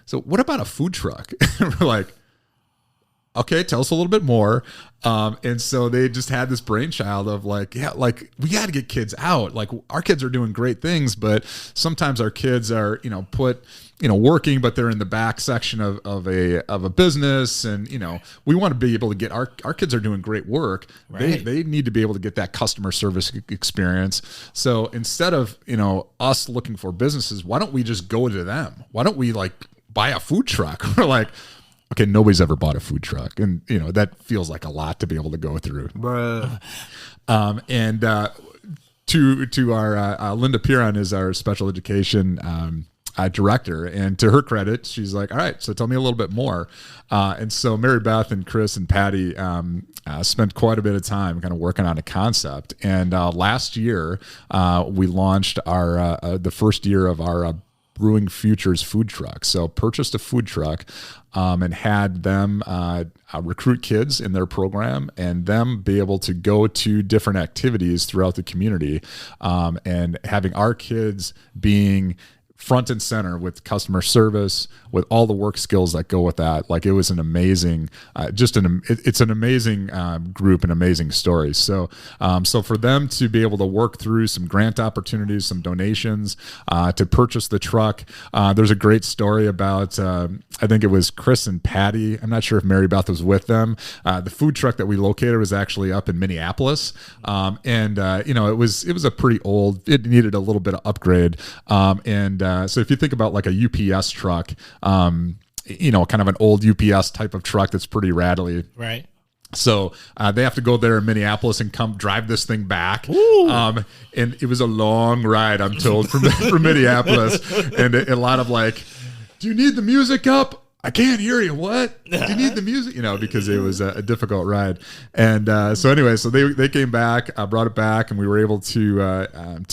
Speaker 2: So what about a food truck? We're like, okay, tell us a little bit more. And so they just had this brainchild of like, yeah, like we got to get kids out. Like our kids are doing great things, but sometimes our kids are, working, but they're in the back section of a business. And, we want to be able to get our kids are doing great work.
Speaker 1: Right.
Speaker 2: They need to be able to get that customer service experience. So instead of, us looking for businesses, why don't we just go to them? Why don't we like buy a food truck? We're like, okay, nobody's ever bought a food truck. And, that feels like a lot to be able to go through.
Speaker 1: Bruh.
Speaker 2: To our Linda Piron is our special education director. And to her credit, she's like, all right, so tell me a little bit more. And so Mary Beth and Chris and Patty spent quite a bit of time kind of working on a concept. And last year, we launched the first year of our Brewing Futures food truck. So purchased a food truck and had them recruit kids in their program and them be able to go to different activities throughout the community, and having our kids being front and center with customer service, with all the work skills that go with that. Like it was an amazing, it's an amazing group and amazing story. So for them to be able to work through some grant opportunities, some donations, to purchase the truck. There's a great story about, I think it was Chris and Patty. I'm not sure if Mary Beth was with them. The food truck that we located was actually up in Minneapolis. It was a pretty old, it needed a little bit of upgrade. So if you think about like a UPS truck, kind of an old UPS type of truck that's pretty rattly.
Speaker 1: Right.
Speaker 2: So they have to go there in Minneapolis and come drive this thing back. And it was a long ride, I'm told, from Minneapolis. And a lot of like, do you need the music up? I can't hear you. What? Do you need the music? Because it was a difficult ride. And so they came back, brought it back, and we were able to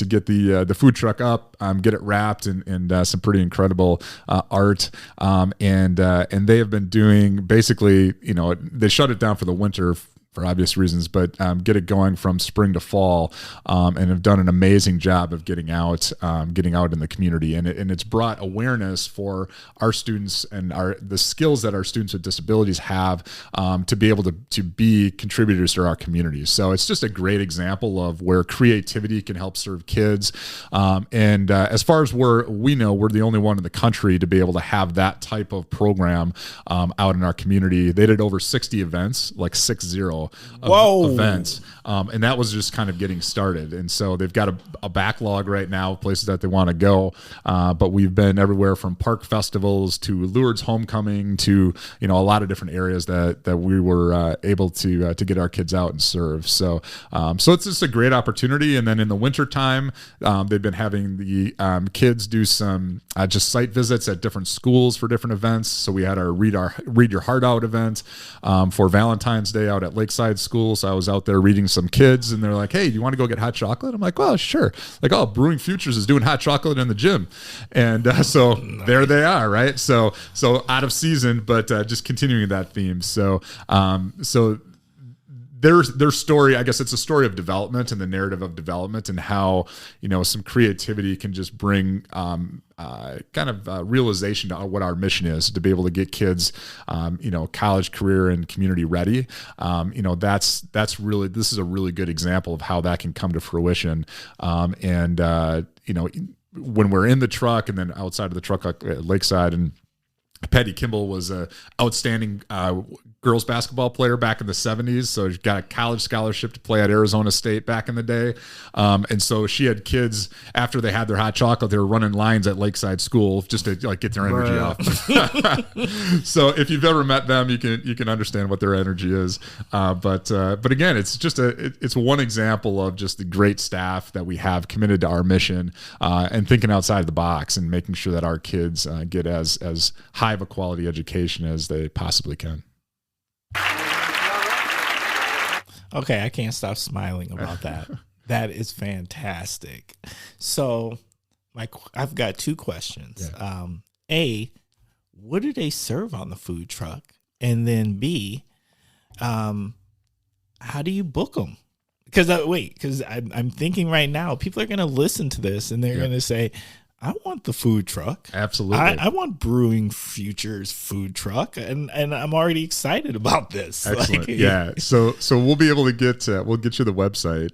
Speaker 2: get the food truck up, get it wrapped in some pretty incredible art. And they have been doing basically, they shut it down for the winter for obvious reasons, but get it going from spring to fall, and have done an amazing job of getting out in the community, and it's brought awareness for our students and the skills that our students with disabilities have, to be able to be contributors to our communities. So it's just a great example of where creativity can help serve kids. And as far as we know, we're the only one in the country to be able to have that type of program out in our community. They did over 60 events, like 60 events. And that was just kind of getting started. And so they've got a backlog right now of places that they want to go. But we've been everywhere from park festivals to Lourdes Homecoming to, a lot of different areas that we were able to get our kids out and serve. So it's just a great opportunity. And then in the wintertime, they've been having the kids do some just site visits at different schools for different events. So we had our Read Your Heart Out event for Valentine's Day out at Lakeside School. So I was out there reading some kids, and they're like, hey, do you want to go get hot chocolate? I'm like, well, sure. Like, oh, Brewing Futures is doing hot chocolate in the gym. And so there they are, right? So out of season, but just continuing that theme. So their story, I guess it's a story of development and the narrative of development, and how, some creativity can just bring realization to what our mission is, to be able to get kids, college, career, and community ready. This is a really good example of how that can come to fruition. When we're in the truck and then outside of the truck, like at Lakeside, and Patty Kimball was a outstanding girls basketball player back in the 70s. So she got a college scholarship to play at Arizona State back in the day. And so she had kids, after they had their hot chocolate, they were running lines at Lakeside School just to like get their energy off. So if you've ever met them, you can understand what their energy is. But again, it's just it's one example of just the great staff that we have committed to our mission, and thinking outside the box and making sure that our kids get as high of a quality education as they possibly can.
Speaker 1: Okay, I can't stop smiling about that. That is fantastic. So, I've got two questions.
Speaker 2: Yeah.
Speaker 1: A, what do they serve on the food truck? And then B, how do you book them? Because I'm thinking right now, people are going to listen to this and they're going to say, I want the food truck.
Speaker 2: Absolutely.
Speaker 1: I want Brewing Futures food truck, and I'm already excited about this.
Speaker 2: Excellent. Yeah. So we'll be able to get you the website.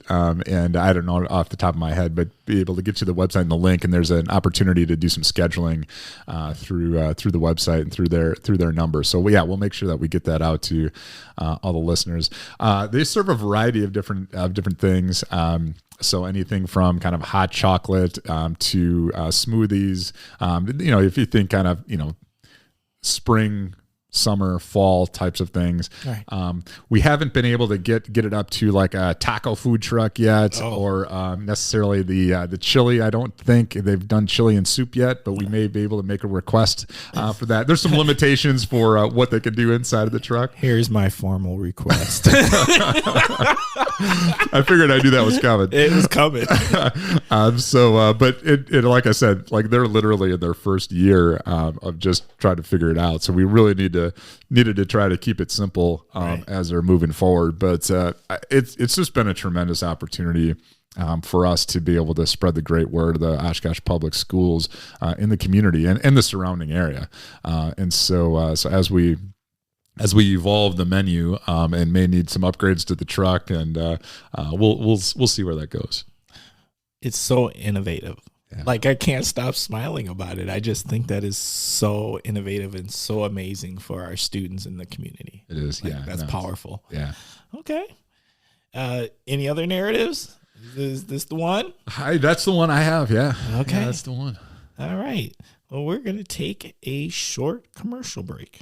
Speaker 2: And I don't know off the top of my head, but be able to get you the website and the link. And there's an opportunity to do some scheduling through the website and through their number. So yeah, we'll make sure that we get that out to all the listeners. They serve a variety of different things. So anything from kind of hot chocolate to smoothies. If you think kind of, spring, summer, fall types of things.
Speaker 1: Right.
Speaker 2: We haven't been able to get it up to like a taco food truck yet, or necessarily the chili. I don't think they've done chili and soup yet, but we may be able to make a request for that. There's some limitations for what they can do inside of the truck.
Speaker 1: Here's my formal request.
Speaker 2: I figured I knew that was coming.
Speaker 1: It was coming.
Speaker 2: But it like I said, like they're literally in their first year of just trying to figure it out. So we really needed to try to keep it simple as they're moving forward. But it's just been a tremendous opportunity for us to be able to spread the great word of the Oshkosh Public Schools in the community and the surrounding area. So as we evolve the menu and may need some upgrades to the truck, and we'll see where that goes.
Speaker 1: It's so innovative.
Speaker 2: Yeah.
Speaker 1: Like, I can't stop smiling about it. I just think that is so innovative and so amazing for our students in the community.
Speaker 2: It is,
Speaker 1: like, that's powerful.
Speaker 2: Yeah.
Speaker 1: Okay. Any other narratives? Is this the one?
Speaker 2: That's the one I have, yeah.
Speaker 1: Okay.
Speaker 2: Yeah, that's the one.
Speaker 1: All right. Well, we're going to take a short commercial break.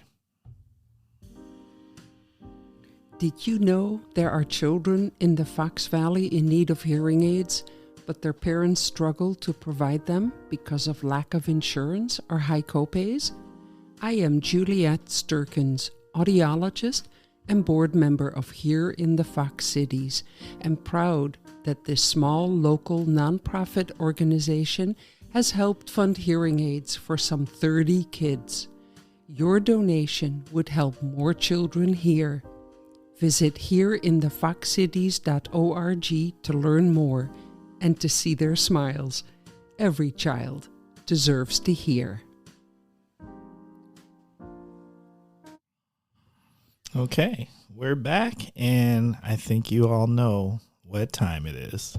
Speaker 3: Did you know there are children in the Fox Valley in need of hearing aids, but their parents struggle to provide them because of lack of insurance or high copays? I am Juliette Sturkins, audiologist and board member of Here in the Fox Cities, and proud that this small local nonprofit organization has helped fund hearing aids for some 30 kids. Your donation would help more children hear. Visit hereinthefoxcities.org to learn more and to see their smiles. Every child deserves to hear.
Speaker 1: Okay, we're back, and I think you all know what time it is.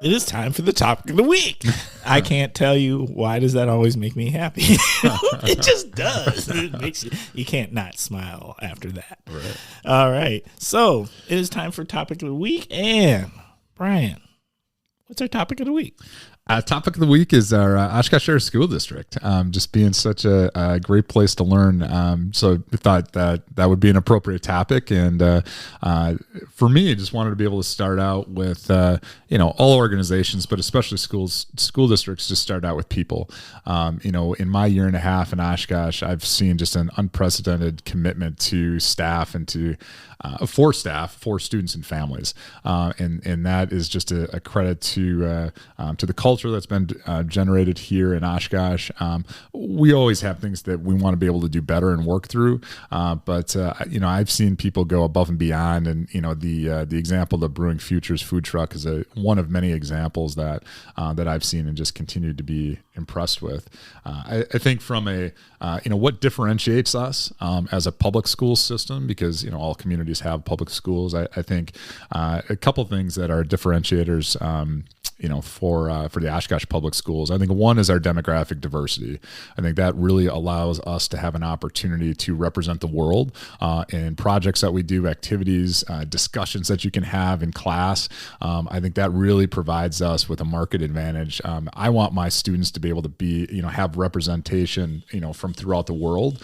Speaker 1: It is time for the topic of the week. I can't tell you why does that always make me happy. It just does. It makes you can't not smile after that.
Speaker 2: Right.
Speaker 1: All right. So it is time for topic of the week. And Bryan, what's our topic of the week?
Speaker 2: Topic of the week is our Oshkosh Area School District, just being such a great place to learn. So I thought that would be an appropriate topic. And for me, I just wanted to be able to start out with, all organizations, but especially school districts, just start out with people. In my year and a half in Oshkosh, I've seen just an unprecedented commitment to staff and to for students and families. And that is just a credit to the culture that's been generated here in Oshkosh. We always have things that we want to be able to do better and work through. But I've seen people go above and beyond. And, the example of the Brewing Futures food truck is one of many examples that I've seen and just continue to be impressed with. I think from what differentiates us as a public school system, because, all communities have public schools. I think a couple things that are differentiators, for the Oshkosh Public Schools. I think one is our demographic diversity. I think that really allows us to have an opportunity to represent the world in projects that we do, activities, discussions that you can have in class. I think that really provides us with a market advantage. I want my students to be able to have representation, from throughout the world.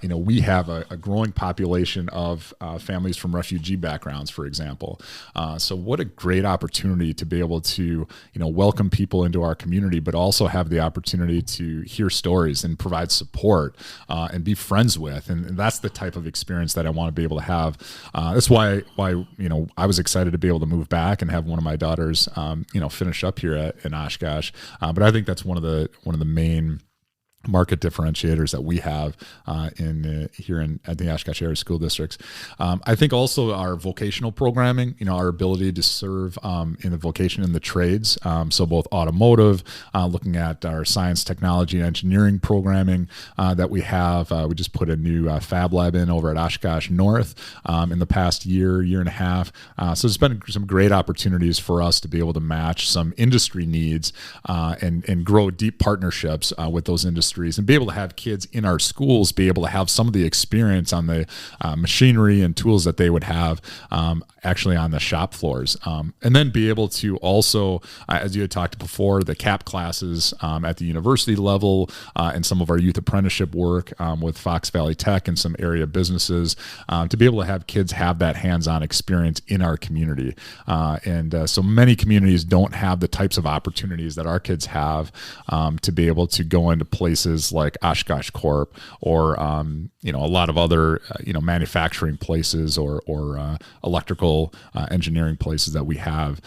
Speaker 2: We have a growing population of families from refugee backgrounds, for example. So what a great opportunity to be able to, welcome people into our community, but also have the opportunity to hear stories and provide support and be friends with. And that's the type of experience that I want to be able to have. That's why I was excited to be able to move back and have one of my daughters, finish up here in Oshkosh. But I think that's one of the main market differentiators that we have here at the Oshkosh area school districts. I think also our vocational programming, our ability to serve in the vocation in the trades. So both automotive, looking at our science, technology, and engineering programming that we have. We just put a new fab lab in over at Oshkosh North in the past year and a half. So there's been some great opportunities for us to be able to match some industry needs and grow deep partnerships with those industries, and be able to have kids in our schools be able to have some of the experience on the machinery and tools that they would have actually on the shop floors. And then be able to also, as you had talked before, the CAPP classes at the university level and some of our youth apprenticeship work with Fox Valley Tech and some area businesses to be able to have kids have that hands-on experience in our community. And so many communities don't have the types of opportunities that our kids have to be able to go into places like Oshkosh Corp or a lot of other manufacturing places or electrical engineering places that we have.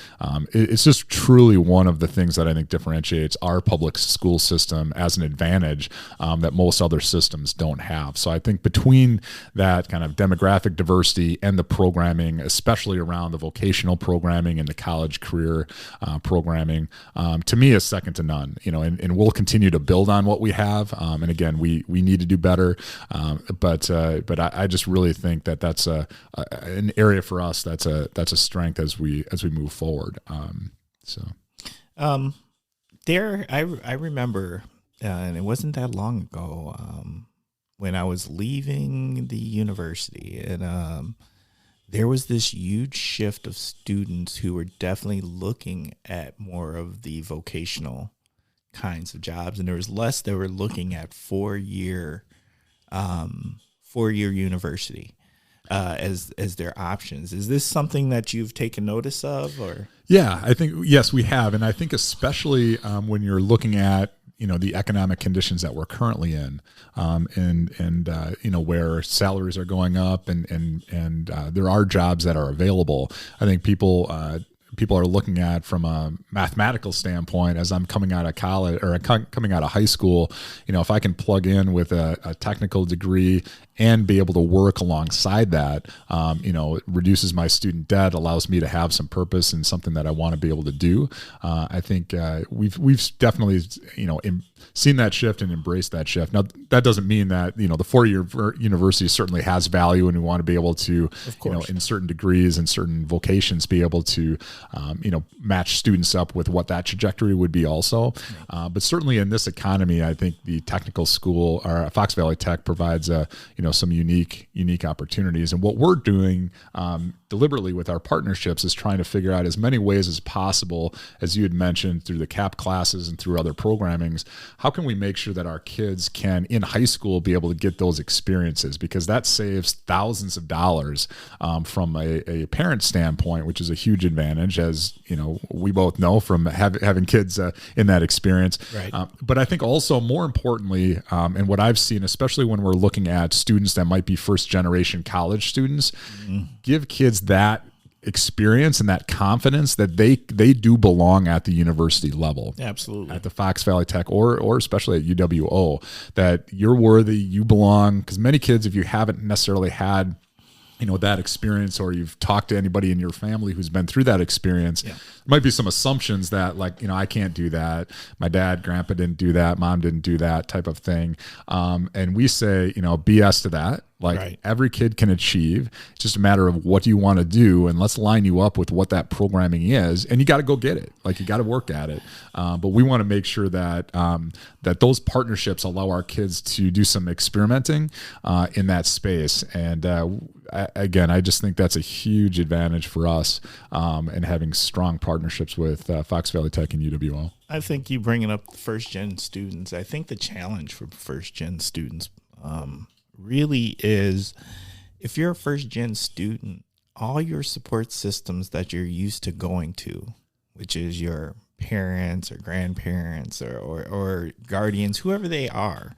Speaker 2: It's just truly one of the things that I think differentiates our public school system as an advantage that most other systems don't have. So I think between that kind of demographic diversity and the programming, especially around the vocational programming and the college career programming, to me is second to none. And we'll continue to build on what we have. And again, we need to do better. But I just really think that that's an area for us that's a strength as we move forward.
Speaker 1: I remember, and it wasn't that long ago, when I was leaving the university, and there was this huge shift of students who were definitely looking at more of the vocational kinds of jobs, and there was less that were looking at four-year university as their options. Is this something that you've taken notice of, or?
Speaker 2: Yeah, I think yes, we have, and I think especially when you're looking at the economic conditions that we're currently in, and where salaries are going up, and there are jobs that are available. I think people are looking at from a mathematical standpoint as I'm coming out of college or coming out of high school. If I can plug in with a technical degree and be able to work alongside that, it reduces my student debt, allows me to have some purpose and something that I want to be able to do. I think we've definitely seen that shift and embraced that shift. Now that doesn't mean that the 4-year university certainly has value, and we want to be able to in certain degrees and certain vocations be able to match students up with what that trajectory would be also. But certainly in this economy, I think the technical school or Fox Valley Tech provides some unique opportunities. And what we're doing deliberately with our partnerships is trying to figure out as many ways as possible, as you had mentioned, through the CAPP classes and through other programmings, how can we make sure that our kids can, in high school, be able to get those experiences? Because that saves thousands of dollars from a parent standpoint, which is a huge advantage, as we both know from having kids in that experience.
Speaker 1: Right.
Speaker 2: But I think also more importantly, and what I've seen, especially when we're looking at students that might be first-generation college students, give kids that experience and that confidence that they do belong at the university level.
Speaker 1: Absolutely.
Speaker 2: At the Fox Valley Tech or especially at UWO, that you're worthy, you belong. Because many kids, if you haven't necessarily had that experience, or you've talked to anybody in your family who's been through that experience, there might be some assumptions that I can't do that. My dad, grandpa didn't do that. Mom didn't do that type of thing. And we say, BS to that. Every kid can achieve. It's just a matter of what you want to do, and let's line you up with what that programming is. And you got to go get it. You got to work at it. But we want to make sure that that those partnerships allow our kids to do some experimenting in that space. And again, I just think that's a huge advantage for us, and having strong partnerships with Fox Valley Tech and UWO.
Speaker 1: I think you bringing up first-gen students. I think the challenge for first-gen students really is, if you're a first-gen student, all your support systems that you're used to going to, which is your parents or grandparents or guardians, whoever they are,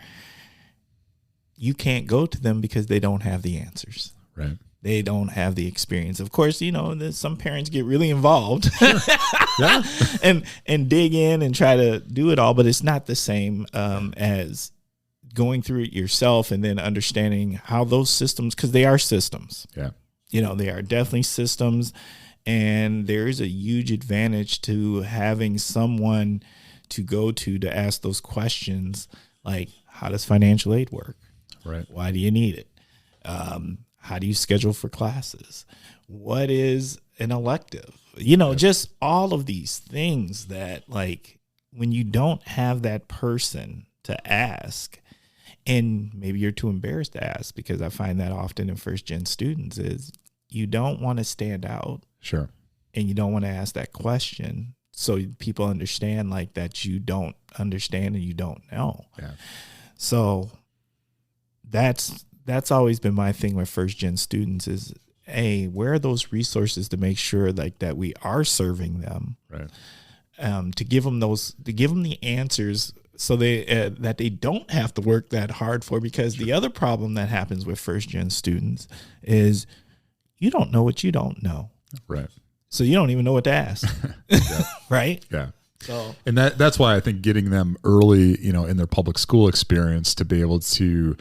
Speaker 1: you can't go to them because they don't have the answers.
Speaker 2: Right.
Speaker 1: They don't have the experience. Of course, some parents get really involved and dig in and try to do it all, but it's not the same as going through it yourself and then understanding how those systems, because they are systems.
Speaker 2: Yeah.
Speaker 1: They are definitely systems. And there is a huge advantage to having someone to go to ask those questions, like, how does financial aid work?
Speaker 2: Right.
Speaker 1: Why do you need it? How do you schedule for classes? What is an elective? Just all of these things that, like, when you don't have that person to ask, and maybe you're too embarrassed to ask, because I find that often in first-gen students is you don't want to stand out.
Speaker 2: Sure.
Speaker 1: And you don't want to ask that question so people understand, like, that you don't understand and you don't know.
Speaker 2: Yeah.
Speaker 1: So that's always been my thing with first-gen students is, A, where are those resources to make sure, like, that we are serving them,
Speaker 2: right?
Speaker 1: To give them the answers so that they don't have to work that hard for. Because the other problem that happens with first-gen students is you don't know what you don't know,
Speaker 2: right?
Speaker 1: So you don't even know what to ask, right?
Speaker 2: Yeah.
Speaker 1: So,
Speaker 2: and that's why I think getting them early, in their public school experience to be able to,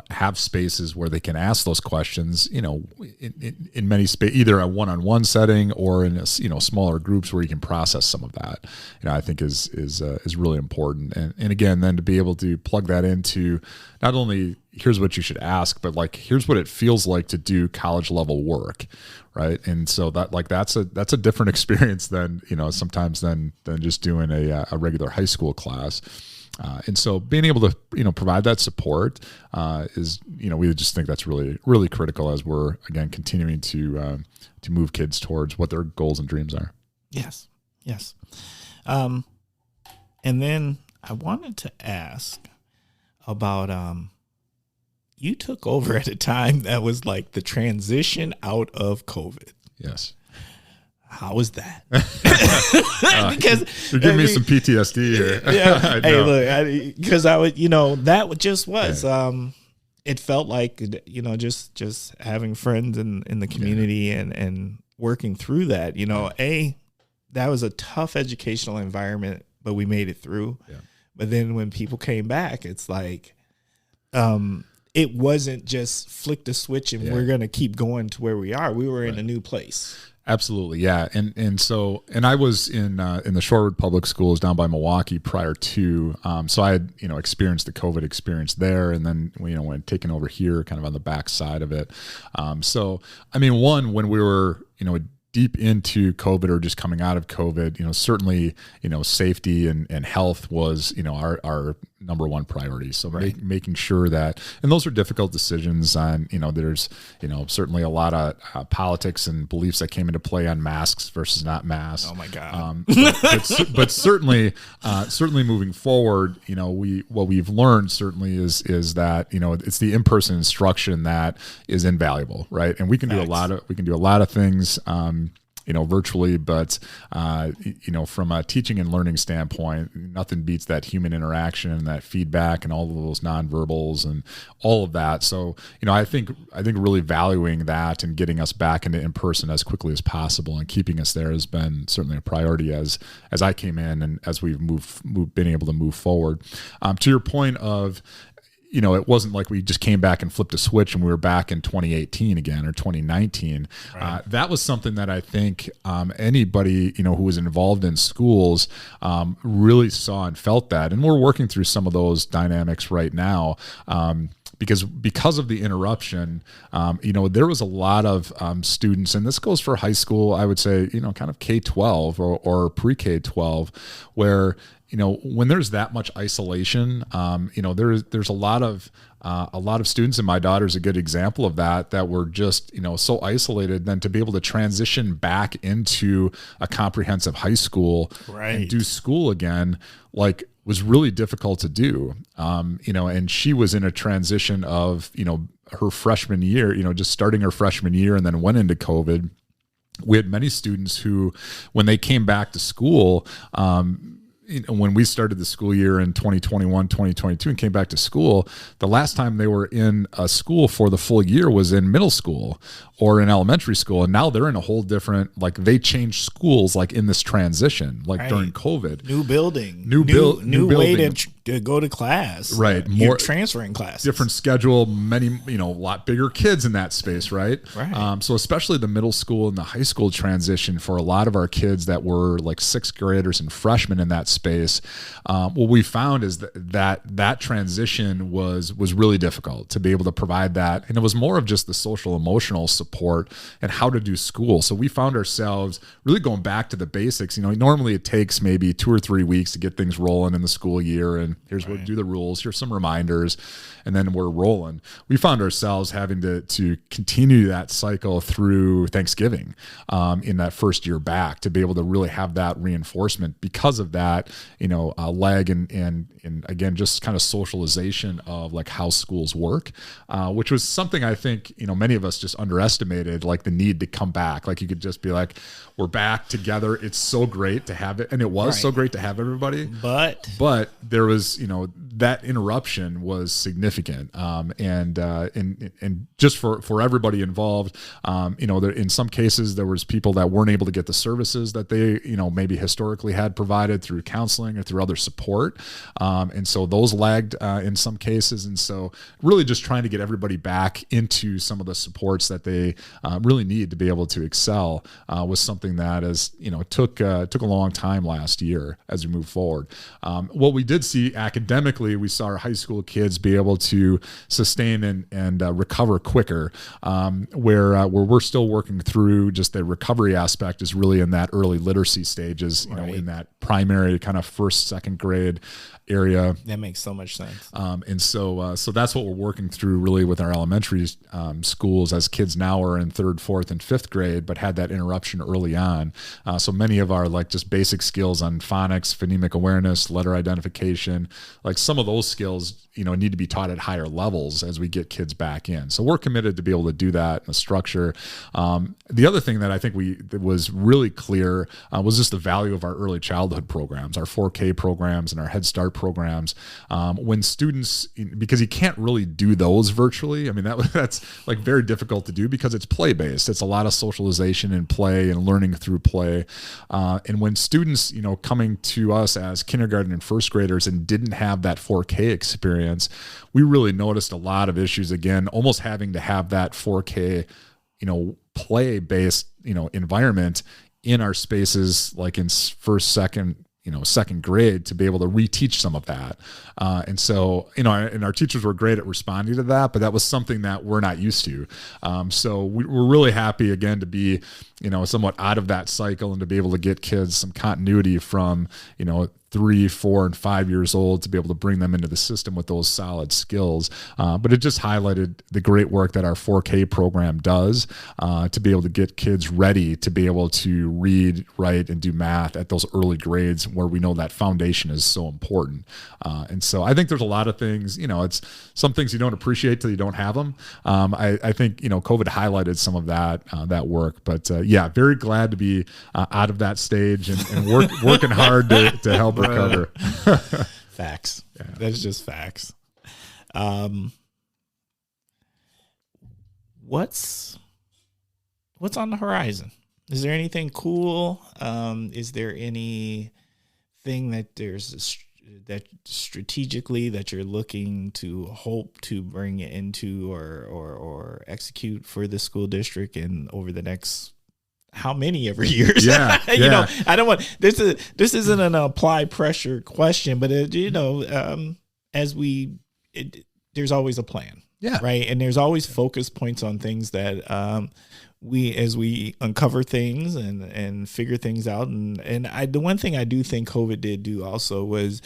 Speaker 2: have spaces where they can ask those questions, in many either a one-on-one setting or in smaller groups where you can process some of that, I think is really important. And again, then to be able to plug that into not only here's what you should ask, but like, here's what it feels like to do college level work. Right. And so that's a different experience than, sometimes than just doing a regular high school class. And so being able to, provide that support is, we just think that's really, really critical as we're, again, continuing to move kids towards what their goals and dreams are.
Speaker 1: Yes. Yes. And then I wanted to ask about, you took over at a time that was like the transition out of COVID.
Speaker 2: Yes.
Speaker 1: How was that? Because
Speaker 2: you're giving me some PTSD here.
Speaker 1: Yeah. Hey, look, because I would, that just was. Yeah. It felt like, just having friends in the community and working through that. That was a tough educational environment, but we made it through.
Speaker 2: Yeah.
Speaker 1: But then when people came back, it's like, it wasn't just flick the switch and we're going to keep going to where we are. We were in a new place.
Speaker 2: Absolutely. Yeah. And I was in the Shorewood Public Schools down by Milwaukee prior to, so I had, experienced the COVID experience there, and then, when taken over here kind of on the back side of it. So, I mean, when we were, deep into COVID or just coming out of COVID, certainly, safety and health was, our number one priority. So making sure that, and those are difficult decisions on, there's, certainly a lot of politics and beliefs that came into play on masks versus not masks.
Speaker 1: Oh my God.
Speaker 2: But certainly moving forward, what we've learned certainly is that, it's the in-person instruction that is invaluable. Right. And we can do a lot of things, virtually, but, from a teaching and learning standpoint, nothing beats that human interaction and that feedback and all of those nonverbals and all of that. So, I think really valuing that and getting us back into in-person as quickly as possible and keeping us there has been certainly a priority as I came in and as we've been able to move forward. To your point of, it wasn't like we just came back and flipped a switch and we were back in 2018 again or 2019. Right. That was something that I think anybody, who was involved in schools really saw and felt that. And we're working through some of those dynamics right now. Because of the interruption, there was a lot of students, and this goes for high school, I would say, kind of K-12 or pre-K-12, where, when there's that much isolation, there's a lot of students, and my daughter's a good example of that were just, so isolated, then to be able to transition back into a comprehensive high school and do school again, was really difficult to do. And she was in a transition of, her freshman year, just starting her freshman year and then went into COVID. We had many students who, when they came back to school, when we started the school year in 2021, 2022 and came back to school, the last time they were in a school for the full year was in middle school or in elementary school. And now they're in a whole different, they changed schools in this transition, during COVID.
Speaker 1: New building.
Speaker 2: New
Speaker 1: way
Speaker 2: building.
Speaker 1: go to class.
Speaker 2: Right.
Speaker 1: You're transferring classes.
Speaker 2: Different schedule, many, a lot bigger kids in that space, right?
Speaker 1: Right.
Speaker 2: So especially the middle school and the high school transition for a lot of our kids that were like sixth graders and freshmen in that space, what we found is that transition was really difficult to be able to provide that. And it was more of just the social emotional support and how to do school. So we found ourselves really going back to the basics. Normally it takes maybe 2 or 3 weeks to get things rolling in the school year. And here's what do the rules, here's some reminders, and then we're rolling. We found ourselves having to continue that cycle through Thanksgiving in that first year back to be able to really have that reinforcement because of that, lag and again, just kind of socialization of like how schools work, which was something I think, many of us just underestimated, like the need to come back. Like you could just be like, we're back together. It's so great to have it. And it was so great to have everybody. But there was, that interruption was significant. And just for everybody involved, there, in some cases there was people that weren't able to get the services that they, maybe historically had provided through counseling or through other support. And so those lagged in some cases. And so really just trying to get everybody back into some of the supports that they really need to be able to excel was something that took a long time last year as we move forward. What we did see academically, we saw our high school kids be able to sustain and recover quicker, where we're still working through just the recovery aspect is really in that early literacy stages, in that primary kind of first, second grade area.
Speaker 1: That makes so much sense.
Speaker 2: And so that's what we're working through really with our elementary schools, as kids now are in third, fourth, and fifth grade, but had that interruption early on. So many of our like just basic skills on phonics, phonemic awareness, letter identification, like some of those skills, need to be taught at higher levels as we get kids back in. So we're committed to be able to do that in the structure. The other thing that I think that was really clear was just the value of our early childhood programs, our 4K programs and our Head Start programs. When students, because you can't really do those virtually. I mean, that's like very difficult to do because it's play-based. It's a lot of socialization and play and learning through play. And when students, coming to us as kindergarten and first graders and didn't have that 4K experience, we really noticed a lot of issues, again, almost having to have that 4K, play-based, environment in our spaces, like in first, second grade, to be able to reteach some of that. And so, and our teachers were great at responding to that, but that was something that we're not used to. So we're really happy, again, to be, somewhat out of that cycle and to be able to get kids some continuity from, 3, 4, and 5 years old to be able to bring them into the system with those solid skills. But it just highlighted the great work that our 4K program does to be able to get kids ready to be able to read, write, and do math at those early grades where we know that foundation is so important. And so I think there's a lot of things, it's some things you don't appreciate till you don't have them. I think, COVID highlighted some of that work, but very glad to be out of that stage and working hard to help recover.
Speaker 1: Facts.
Speaker 2: Yeah.
Speaker 1: That's just facts. What's on the horizon? Is there anything cool? Is there anything that strategically that you're looking to hope to bring into or execute for the school district and over the next how many every years?
Speaker 2: Yeah,
Speaker 1: I don't want this isn't an apply pressure question, but there's always a plan, right, and there's always focus points on things that as we uncover things and figure things out, and the one thing I do think COVID did do also was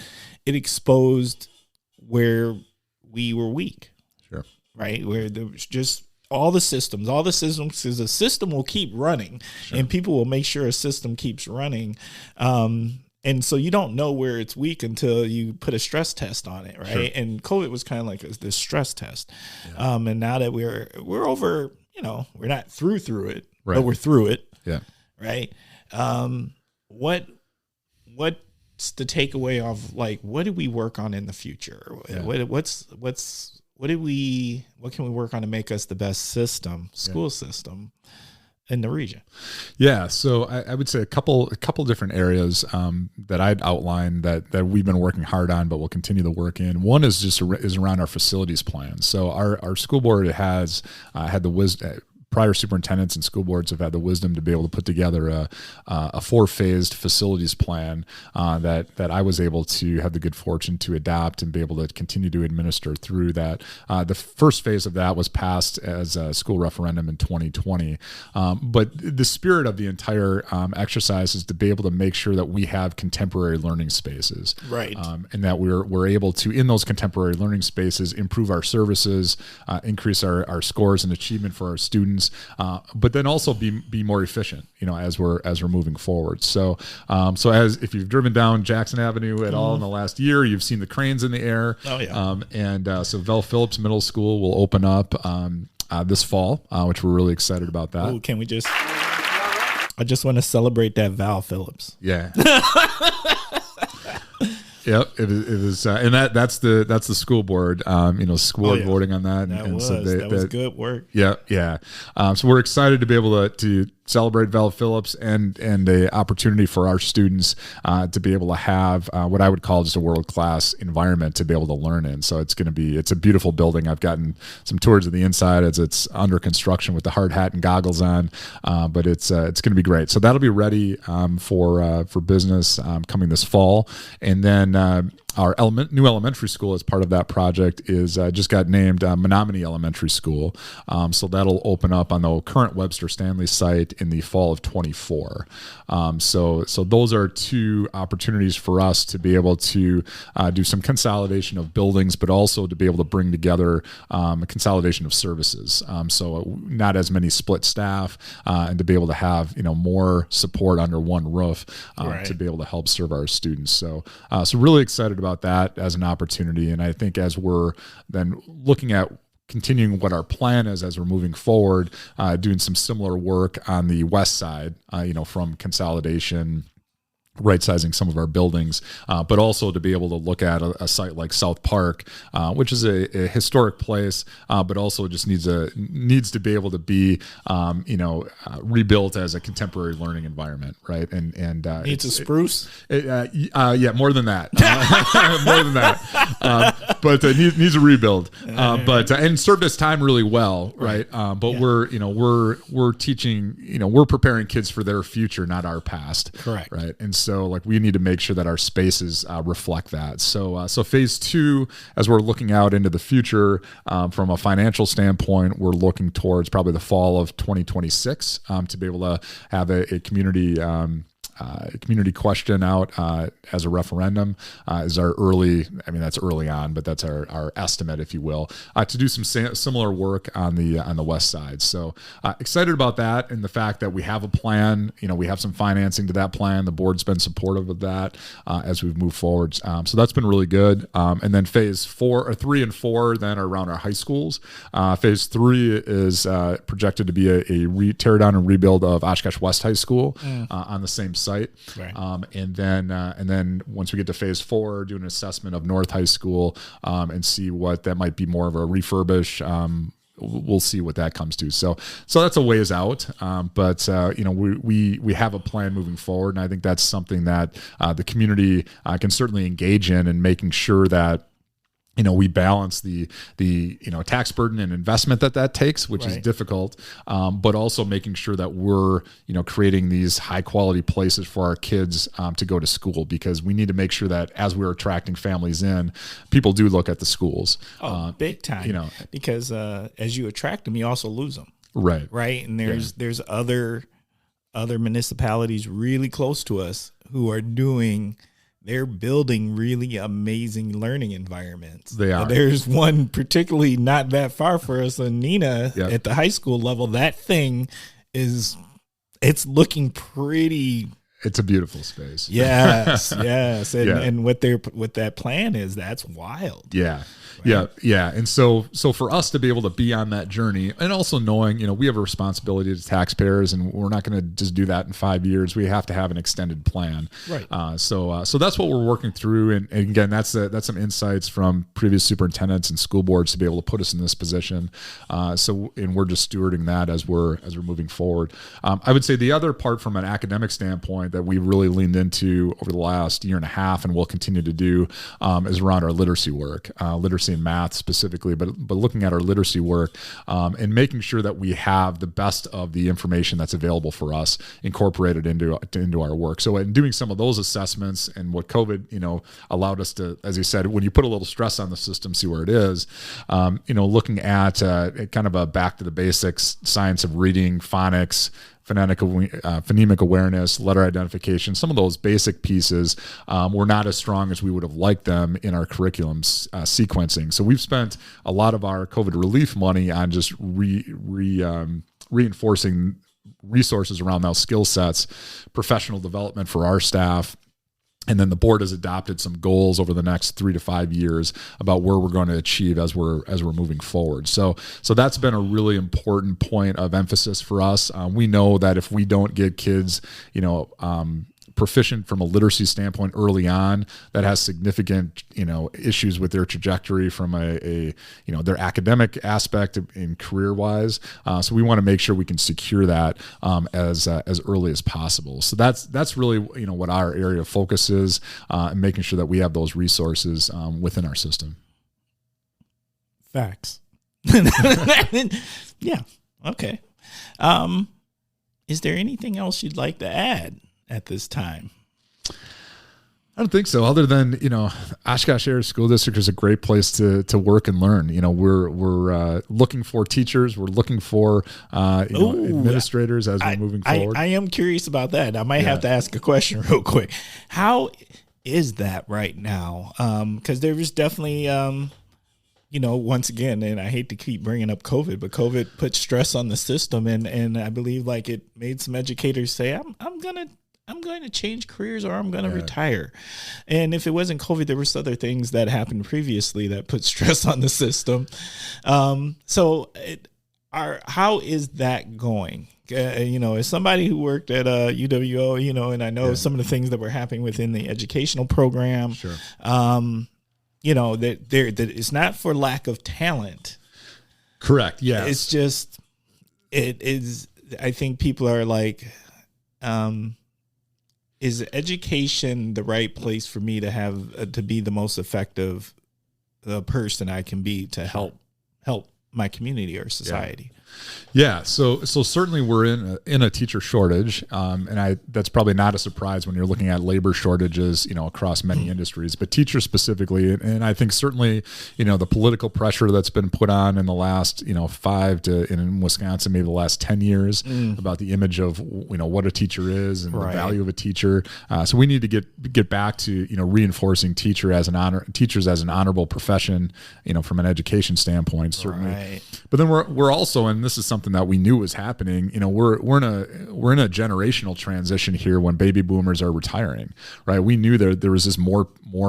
Speaker 1: it exposed where we were weak, right, where there was just all the systems, because a system will keep running and people will make sure a system keeps running. And so you don't know where it's weak until you put a stress test on it. Right. Sure. And COVID was kind of like this stress test. Yeah. And now that we're over, we're not through it, but we're through it.
Speaker 2: Yeah.
Speaker 1: Right. What's the takeaway of like, what do we work on in the future? Yeah. What can we work on to make us the best school system in the region?
Speaker 2: Yeah, so I would say a couple different areas that I'd outline that we've been working hard on, but we'll continue to work in. One is around our facilities plan. So our school board has had the wisdom. Prior superintendents and school boards have had the wisdom to be able to put together a 4-phased facilities plan that I was able to have the good fortune to adopt and be able to continue to administer through that. The first phase of that was passed as a school referendum in 2020. But the spirit of the entire exercise is to be able to make sure that we have contemporary learning spaces.
Speaker 1: Right.
Speaker 2: And that we're able to, in those contemporary learning spaces, improve our services, increase our scores and achievement for our students, but then also be more efficient, as we're moving forward. So as if you've driven down Jackson Avenue at all in the last year, you've seen the cranes in the air.
Speaker 1: Oh yeah.
Speaker 2: So Vel Phillips Middle School will open up this fall, which we're really excited about that.
Speaker 1: Ooh, can we just? I just want to celebrate that Val Phillips.
Speaker 2: Yeah. Yep, it is, and that's the school board. School board voting on that,
Speaker 1: that was good work.
Speaker 2: Yeah. So we're excited to be able to celebrate Val Phillips and a opportunity for our students to be able to have what I would call just a world-class environment to be able to learn in. So it's a beautiful building. I've gotten some tours of the inside as it's under construction with the hard hat and goggles on, but it's going to be great. So that'll be ready for business coming this fall, and then our new elementary school as part of that project is just got named Menominee Elementary School. So that'll open up on the current Webster Stanley site in the fall of 24. So those are two opportunities for us to be able to do some consolidation of buildings, but also to be able to bring together a consolidation of services. So not as many split staff, and to be able to have more support under one roof to be able to help serve our students. So really excited about that as an opportunity. And I think as we're then looking at continuing what our plan is as we're moving forward, doing some similar work on the west side, from consolidation, right-sizing some of our buildings, but also to be able to look at a site like South Park, which is a historic place, but also just needs to be able to be, rebuilt as a contemporary learning environment, right? And
Speaker 1: needs a spruce.
Speaker 2: Yeah, more than that, more than that. But needs a rebuild. And served its time really well, right? But we're teaching, we're preparing kids for their future, not our past.
Speaker 1: Correct.
Speaker 2: Right. And so we need to make sure that our spaces reflect that. So phase 2, as we're looking out into the future, from a financial standpoint, we're looking towards probably the fall of 2026 to be able to have a community question out as a referendum is our early, that's early on, but that's our estimate, if you will, to do some similar work on the west side. So excited about that, and the fact that we have a plan, we have some financing to that plan. The board's been supportive of that as we've moved forward. So that's been really good. And then phase 3 and 4 then are around our high schools. Phase 3 is projected to be a tear down and rebuild of Oshkosh West High School on the same site.
Speaker 1: Right.
Speaker 2: And then once we get to phase 4, do an assessment of North High School and see what that might be, more of a refurbish. We'll see what that comes to. So that's a ways out. But we have a plan moving forward, and I think that's something that the community can certainly engage in, and making sure that we balance the tax burden and investment that takes, which is difficult, but also making sure that we're creating these high quality places for our kids to go to school, because we need to make sure that as we're attracting families in, people do look at the schools.
Speaker 1: Big time. Because as you attract them, you also lose them.
Speaker 2: Right.
Speaker 1: And there's other municipalities really close to us who are they're building really amazing learning environments.
Speaker 2: They are.
Speaker 1: There's one particularly not that far for us in Nina at the high school level. That thing it's looking pretty.
Speaker 2: It's a beautiful space.
Speaker 1: Yes. And what that plan is, that's wild.
Speaker 2: Yeah. Right? Yeah. And so for us to be able to be on that journey, and also knowing, we have a responsibility to taxpayers, and we're not going to just do that in 5 years. We have to have an extended plan.
Speaker 1: Right.
Speaker 2: So that's what we're working through. And again, that's some insights from previous superintendents and school boards to be able to put us in this position. And we're just stewarding that as we're moving forward. I would say the other part from an academic standpoint that we really leaned into over the last year and a half, and will continue to do, is around our literacy work, literacy and math specifically, but looking at our literacy work and making sure that we have the best of the information that's available for us incorporated into our work. So in doing some of those assessments and what COVID, allowed us to, as you said, when you put a little stress on the system, see where it is, looking at kind of a back to the basics science of reading, phonics, phonemic awareness, letter identification, some of those basic pieces were not as strong as we would have liked them in our curriculum sequencing. So we've spent a lot of our COVID relief money on just reinforcing resources around those skill sets, professional development for our staff. And then the board has adopted some goals over the next 3 to 5 years about where we're going to achieve as we're moving forward. So that's been a really important point of emphasis for us. We know that if we don't get kids, proficient from a literacy standpoint early on, that has significant, issues with their trajectory from their academic aspect in career wise. So we want to make sure we can secure that as early as possible. So that's really, what our area of focus is, and making sure that we have those resources within our system.
Speaker 1: Facts. Yeah. Okay. Is there anything else you'd like to add at this time?
Speaker 2: I don't think so. Other than, Oshkosh Area School District is a great place to work and learn. We're looking for teachers. We're looking for administrators as we're moving forward.
Speaker 1: I am curious about that. I might have to ask a question real quick. How is that right now? Because there was definitely, once again, and I hate to keep bringing up COVID, but COVID put stress on the system, and I believe like it made some educators say, I'm going to change careers, or I'm going to retire. And if it wasn't COVID, there was other things that happened previously that put stress on the system. How is that going? As somebody who worked at UWO, and I know some of the things that were happening within the educational program,
Speaker 2: sure.
Speaker 1: That it's not for lack of talent.
Speaker 2: Correct. Yeah.
Speaker 1: It's just, it is, I think people are like, is education the right place for me to have to be the most effective person I can be to help my community or society?
Speaker 2: Yeah. So certainly we're in a teacher shortage, and that's probably not a surprise when you're looking at labor shortages, across many industries, but teachers specifically. And I think certainly, the political pressure that's been put on in the last, in Wisconsin, maybe the last 10 years about the image of, what a teacher is and the value of a teacher. So we need to get back to, reinforcing teachers as an honorable profession, from an education standpoint, certainly. Right. But then we're also, and this is something that we knew was happening, we're in a generational transition here when baby boomers are retiring, right? We knew there was this more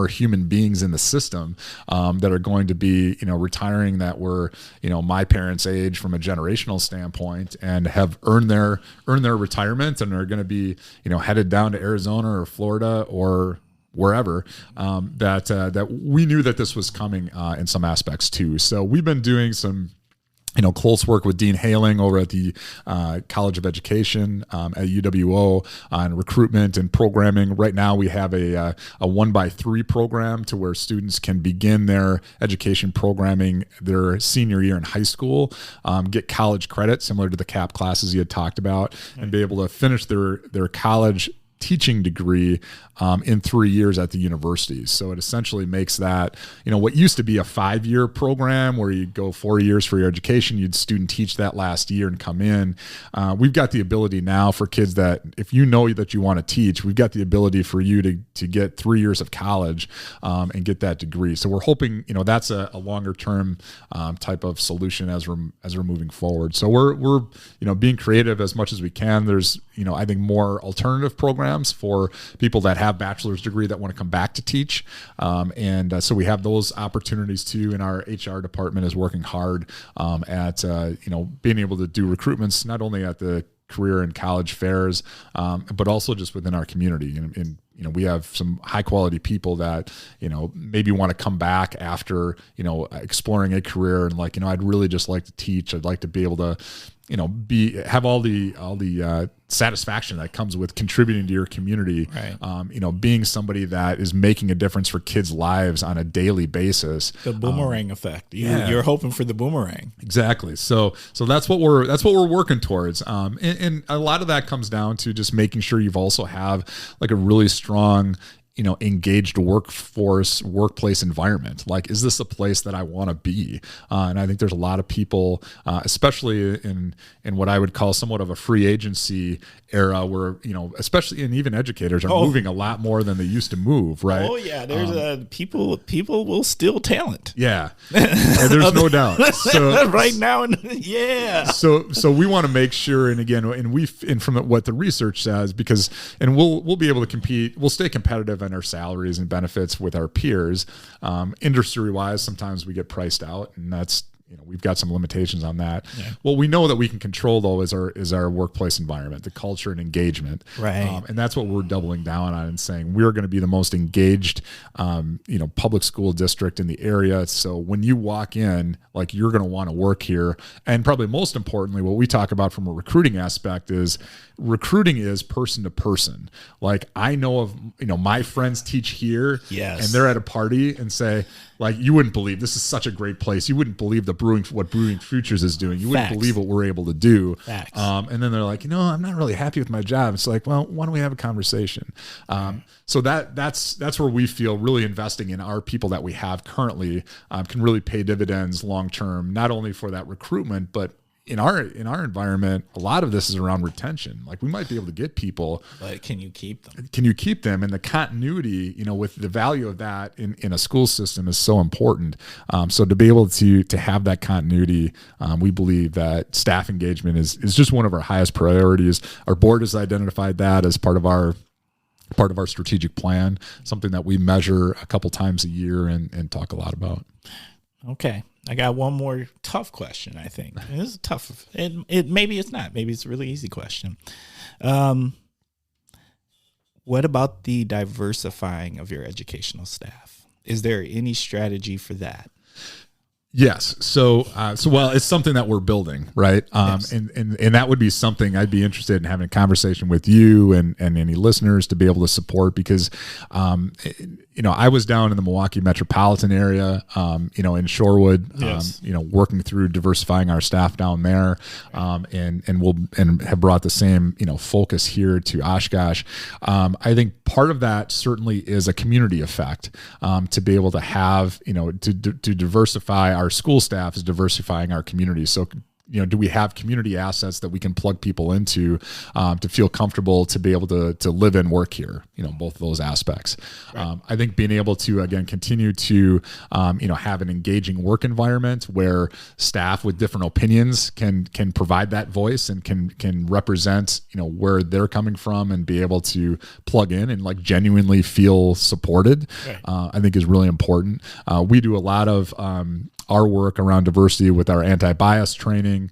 Speaker 2: human beings in the system that are going to be, retiring, that were, my parents' age from a generational standpoint, and have earned their retirement and are going to be, headed down to Arizona or Florida or wherever, that we knew that this was coming in some aspects too. So we've been doing some close work with Dean Haling over at the College of Education at UWO on recruitment and programming. Right now we have a 1x3 program to where students can begin their education programming their senior year in high school, get college credit similar to the CAPP classes you had talked about, and be able to finish their college teaching degree in 3 years at the universities. So it essentially makes that, what used to be a 5-year program where you go 4 years for your education, you'd student teach that last year and come in. We've got the ability now for kids that, if you know that you want to teach, we've got the ability for you to get 3 years of college and get that degree. So we're hoping, that's a longer term type of solution as we're moving forward. So we're being creative as much as we can. There's I think more alternative programs for people that have bachelor's degree that want to come back to teach. So we have those opportunities too. And our HR department is working hard at being able to do recruitments, not only at the career and college fairs, but also just within our community. And we have some high quality people that, maybe want to come back after, exploring a career and I'd really just like to teach. I'd like to be able to, have all the satisfaction that comes with contributing to your community. Right. Being somebody that is making a difference for kids' lives on a daily basis.
Speaker 1: The boomerang effect. You're hoping for the boomerang.
Speaker 2: Exactly. So that's what we're working towards. And a lot of that comes down to just making sure you've also have a really strong, engaged workplace environment. Is this a place that I want to be? And I think there's a lot of people, especially in what I would call somewhat of a free agency era where, especially, and even educators are moving a lot more than they used to move, right?
Speaker 1: Oh yeah. There's people will steal talent.
Speaker 2: Yeah. There's no doubt. So
Speaker 1: right now. Yeah.
Speaker 2: So we want to make sure, and again, and from what the research says, we'll be able to compete, we'll stay competitive on our salaries and benefits with our peers. Industry wise, sometimes we get priced out, and that's, we've got some limitations on that. Yeah. What we know that we can control though is our workplace environment, the culture and engagement.
Speaker 1: Right.
Speaker 2: And that's what we're doubling down on and saying we're going to be the most engaged, public school district in the area. So when you walk in, you're going to want to work here. And probably most importantly, what we talk about from a recruiting aspect is recruiting is person to person. I know of, my friends teach here,
Speaker 1: yes,
Speaker 2: and they're at a party and say, you wouldn't believe, this is such a great place. You wouldn't believe what Brewing Futures is doing. You wouldn't
Speaker 1: Facts.
Speaker 2: believe what we're able to do.
Speaker 1: Facts.
Speaker 2: And then they're like, I'm not really happy with my job. It's well, why don't we have a conversation? So that's where we feel really investing in our people that we have currently can really pay dividends long term, not only for that recruitment, but in our environment, a lot of this is around retention. We might be able to get people,
Speaker 1: but can you keep them?
Speaker 2: Can you keep them? And the continuity, with the value of that in a school system is so important. So to be able to have that continuity, we believe that staff engagement is just one of our highest priorities. Our board has identified that as part of our strategic plan, something that we measure a couple times a year and talk a lot about.
Speaker 1: Okay. I got one more tough question, I think. It's tough. It maybe it's not. Maybe it's a really easy question. What about the diversifying of your educational staff? Is there any strategy for that?
Speaker 2: Yes. So well, it's something that we're building, right?
Speaker 1: Yes.
Speaker 2: And that would be something I'd be interested in having a conversation with you and any listeners to be able to support, because, I was down in the Milwaukee metropolitan area, in Shorewood,
Speaker 1: yes,
Speaker 2: working through diversifying our staff down there, and have brought the same, focus here to Oshkosh. I think part of that certainly is a community effect, to be able to have, to diversify our school staff is diversifying our community. So, do we have community assets that we can plug people into to feel comfortable to be able to live and work here? Both of those aspects. Right. I think being able to, again, continue to, have an engaging work environment where staff with different opinions can provide that voice and can represent, where they're coming from and be able to plug in and genuinely feel supported. Right. I think is really important. We do a lot of our work around diversity with our anti-bias training,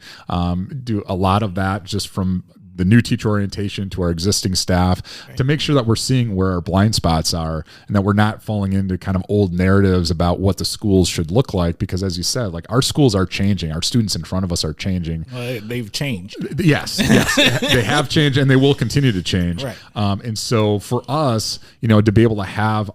Speaker 2: do a lot of that just from the new teacher orientation to our existing staff, right, to make sure that we're seeing where our blind spots are and that we're not falling into kind of old narratives about what the schools should look like. Because as you said, our schools are changing. Our students in front of us are changing.
Speaker 1: They've changed.
Speaker 2: Yes, they have changed and they will continue to change.
Speaker 1: Right.
Speaker 2: And so for us, to be able to have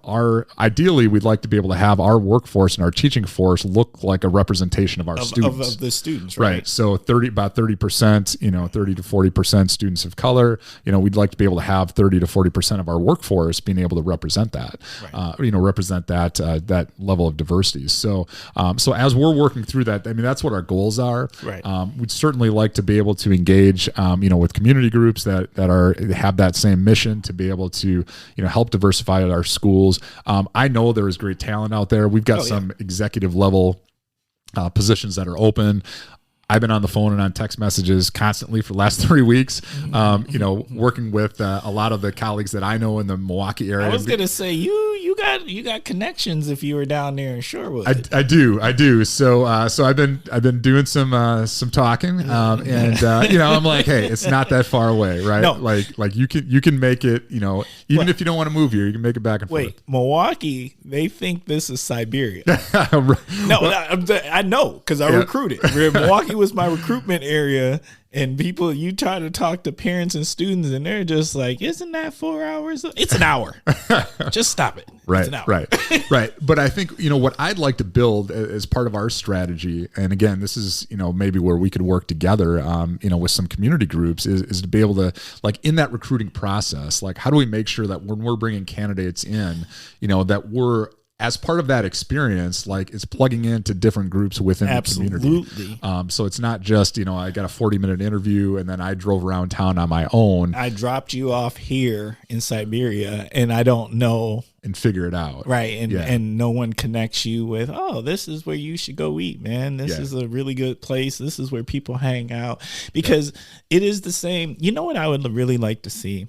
Speaker 2: ideally, we'd like to be able to have our workforce and our teaching force look like a representation of our students.
Speaker 1: Of the students,
Speaker 2: right? So about 30%, 30 to 40% students of color. We'd like to be able to have 30 to 40% of our workforce being able to represent that, right, represent that level of diversity. So as we're working through that, that's what our goals are.
Speaker 1: Right.
Speaker 2: We'd certainly like to be able to engage, with community groups that have that same mission to be able to, help diversify our schools. I know there is great talent out there. We've got some executive level positions that are open. I've been on the phone and on text messages constantly for the last 3 weeks, working with a lot of the colleagues that I know in the Milwaukee area.
Speaker 1: I was going to say, you got connections if you were down there in Shorewood.
Speaker 2: I do. So I've been doing some talking, and I'm like, hey, it's not that far away, right?
Speaker 1: No.
Speaker 2: Like you can make it, even if you don't want to move here, you can make it back and forth.
Speaker 1: Wait, Milwaukee, they think this is Siberia. No, I know because I recruited. Milwaukee was my recruitment area, and people, you try to talk to parents and students, and they're just like, "Isn't that 4 hours? It's an hour. Just stop it."
Speaker 2: Right,
Speaker 1: it's an hour.
Speaker 2: right. But I think what I'd like to build as part of our strategy, and again, this is maybe where we could work together, with some community groups, is to be able to, like, in that recruiting process, like, how do we make sure that when we're bringing candidates in, that we're, as part of that experience, like, it's plugging into different groups within the community. So it's not just, I got a 40-minute interview and then I drove around town on my own.
Speaker 1: I dropped you off here in Siberia and I don't know.
Speaker 2: And figure it out.
Speaker 1: Right. And no one connects you with, oh, this is where you should go eat, man. This is a really good place. This is where people hang out. Because it is the same. You know what I would really like to see?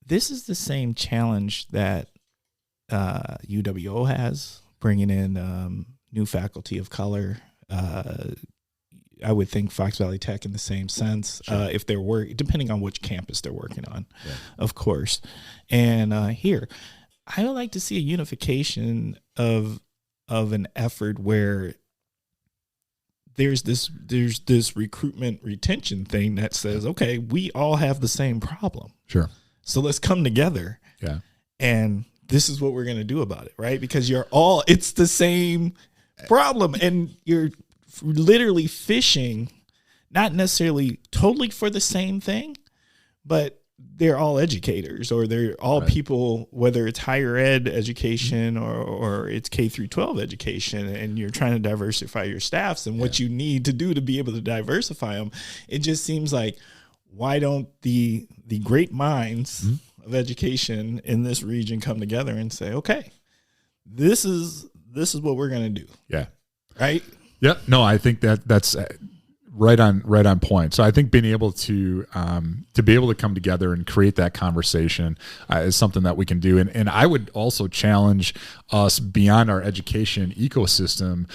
Speaker 1: This is the same challenge that UWO has, bringing in new faculty of color. I would think Fox Valley Tech in the same sense, if they're depending on which campus they're working on, of course. And here, I would like to see a unification of an effort where there's this recruitment retention thing that says, okay, we all have the same problem.
Speaker 2: Sure.
Speaker 1: So let's come together.
Speaker 2: Yeah.
Speaker 1: And this is what we're going to do about it, right? Because it's the same problem, and you're literally fishing, not necessarily totally for the same thing, but they're all educators, or they're all people, whether it's higher ed education or it's K through 12 education, and you're trying to diversify your staffs and what you need to do to be able to diversify them. It just seems like, why don't the great minds of education in this region come together and say, okay, this is what we're going to do.
Speaker 2: Yeah.
Speaker 1: Right.
Speaker 2: Yep. No, I think that's right on point. So I think being able to be able to come together and create that conversation is something that we can do. And I would also challenge us beyond our education ecosystem.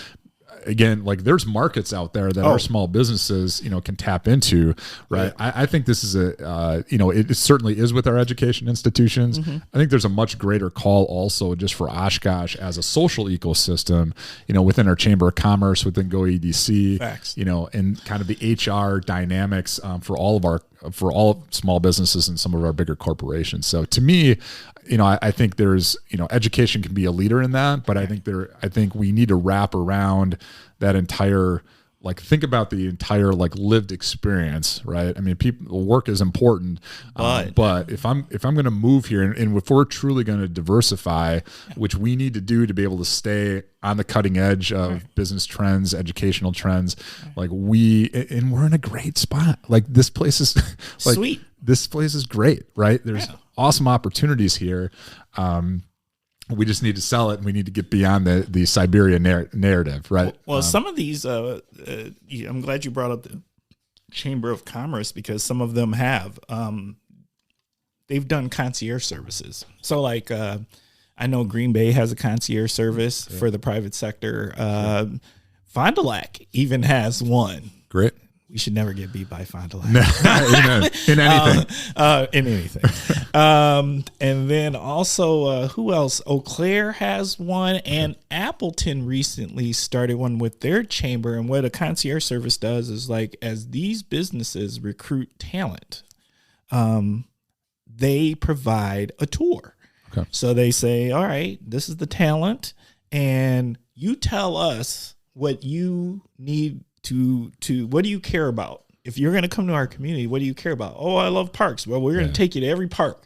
Speaker 2: Again, like, there's markets out there that our small businesses, can tap into, right? I think this is it certainly is with our education institutions. I think there's a much greater call also just for Oshkosh as a social ecosystem, within our Chamber of Commerce, within Go EDC, and kind of the HR dynamics for all small businesses and some of our bigger corporations. So to me, I think there's, education can be a leader in that, but I think we need to wrap around that entire, like, think about the entire, like, lived experience, right? I mean, work is important, but if I'm going to move here, and if we're truly going to diversify, which we need to do to be able to stay on the cutting edge of business trends, educational trends, like, we're in a great spot. Like, this place is like,
Speaker 1: sweet. This
Speaker 2: place is great, right? There's awesome opportunities here. We just need to sell it, and we need to get beyond the Siberia narrative, right?
Speaker 1: Well, some of these, I'm glad you brought up the Chamber of Commerce, because some of them have, they've done concierge services. So, like, I know Green Bay has a concierge service for the private sector. Fond du Lac even has one.
Speaker 2: Great.
Speaker 1: We should never get beat by Fond du Lac.
Speaker 2: In anything.
Speaker 1: In anything. And then also, who else? Eau Claire has one, and Appleton recently started one with their chamber. And what a concierge service does is, like, as these businesses recruit talent, they provide a tour. Okay. So they say, all right, this is the talent, and you tell us what you need to what do you care about? If you're going to come to our community, what do you care about? Oh, I love parks. Well, we're going to take you to every park.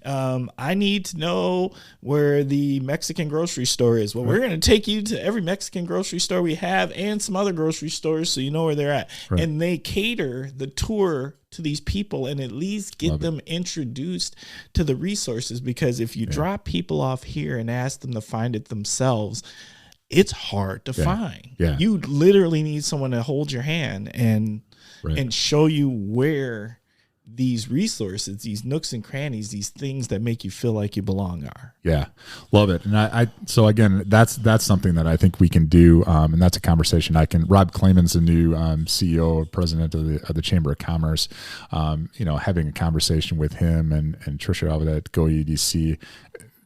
Speaker 1: I need to know where the Mexican grocery store is. Well, we're going to take you to every Mexican grocery store we have and some other grocery stores so you know where they're at. And they cater the tour to these people and at least get them introduced to the resources, because if you drop people off here and ask them to find it themselves, it's hard to find.
Speaker 2: Yeah.
Speaker 1: You literally need someone to hold your hand and show you where these resources, these nooks and crannies, these things that make you feel like you belong are.
Speaker 2: Yeah. Love it. And so again, that's something that I think we can do. And that's a conversation Rob Clayman's the new CEO or president of the Chamber of Commerce. Having a conversation with him and Trisha over at Go EDC,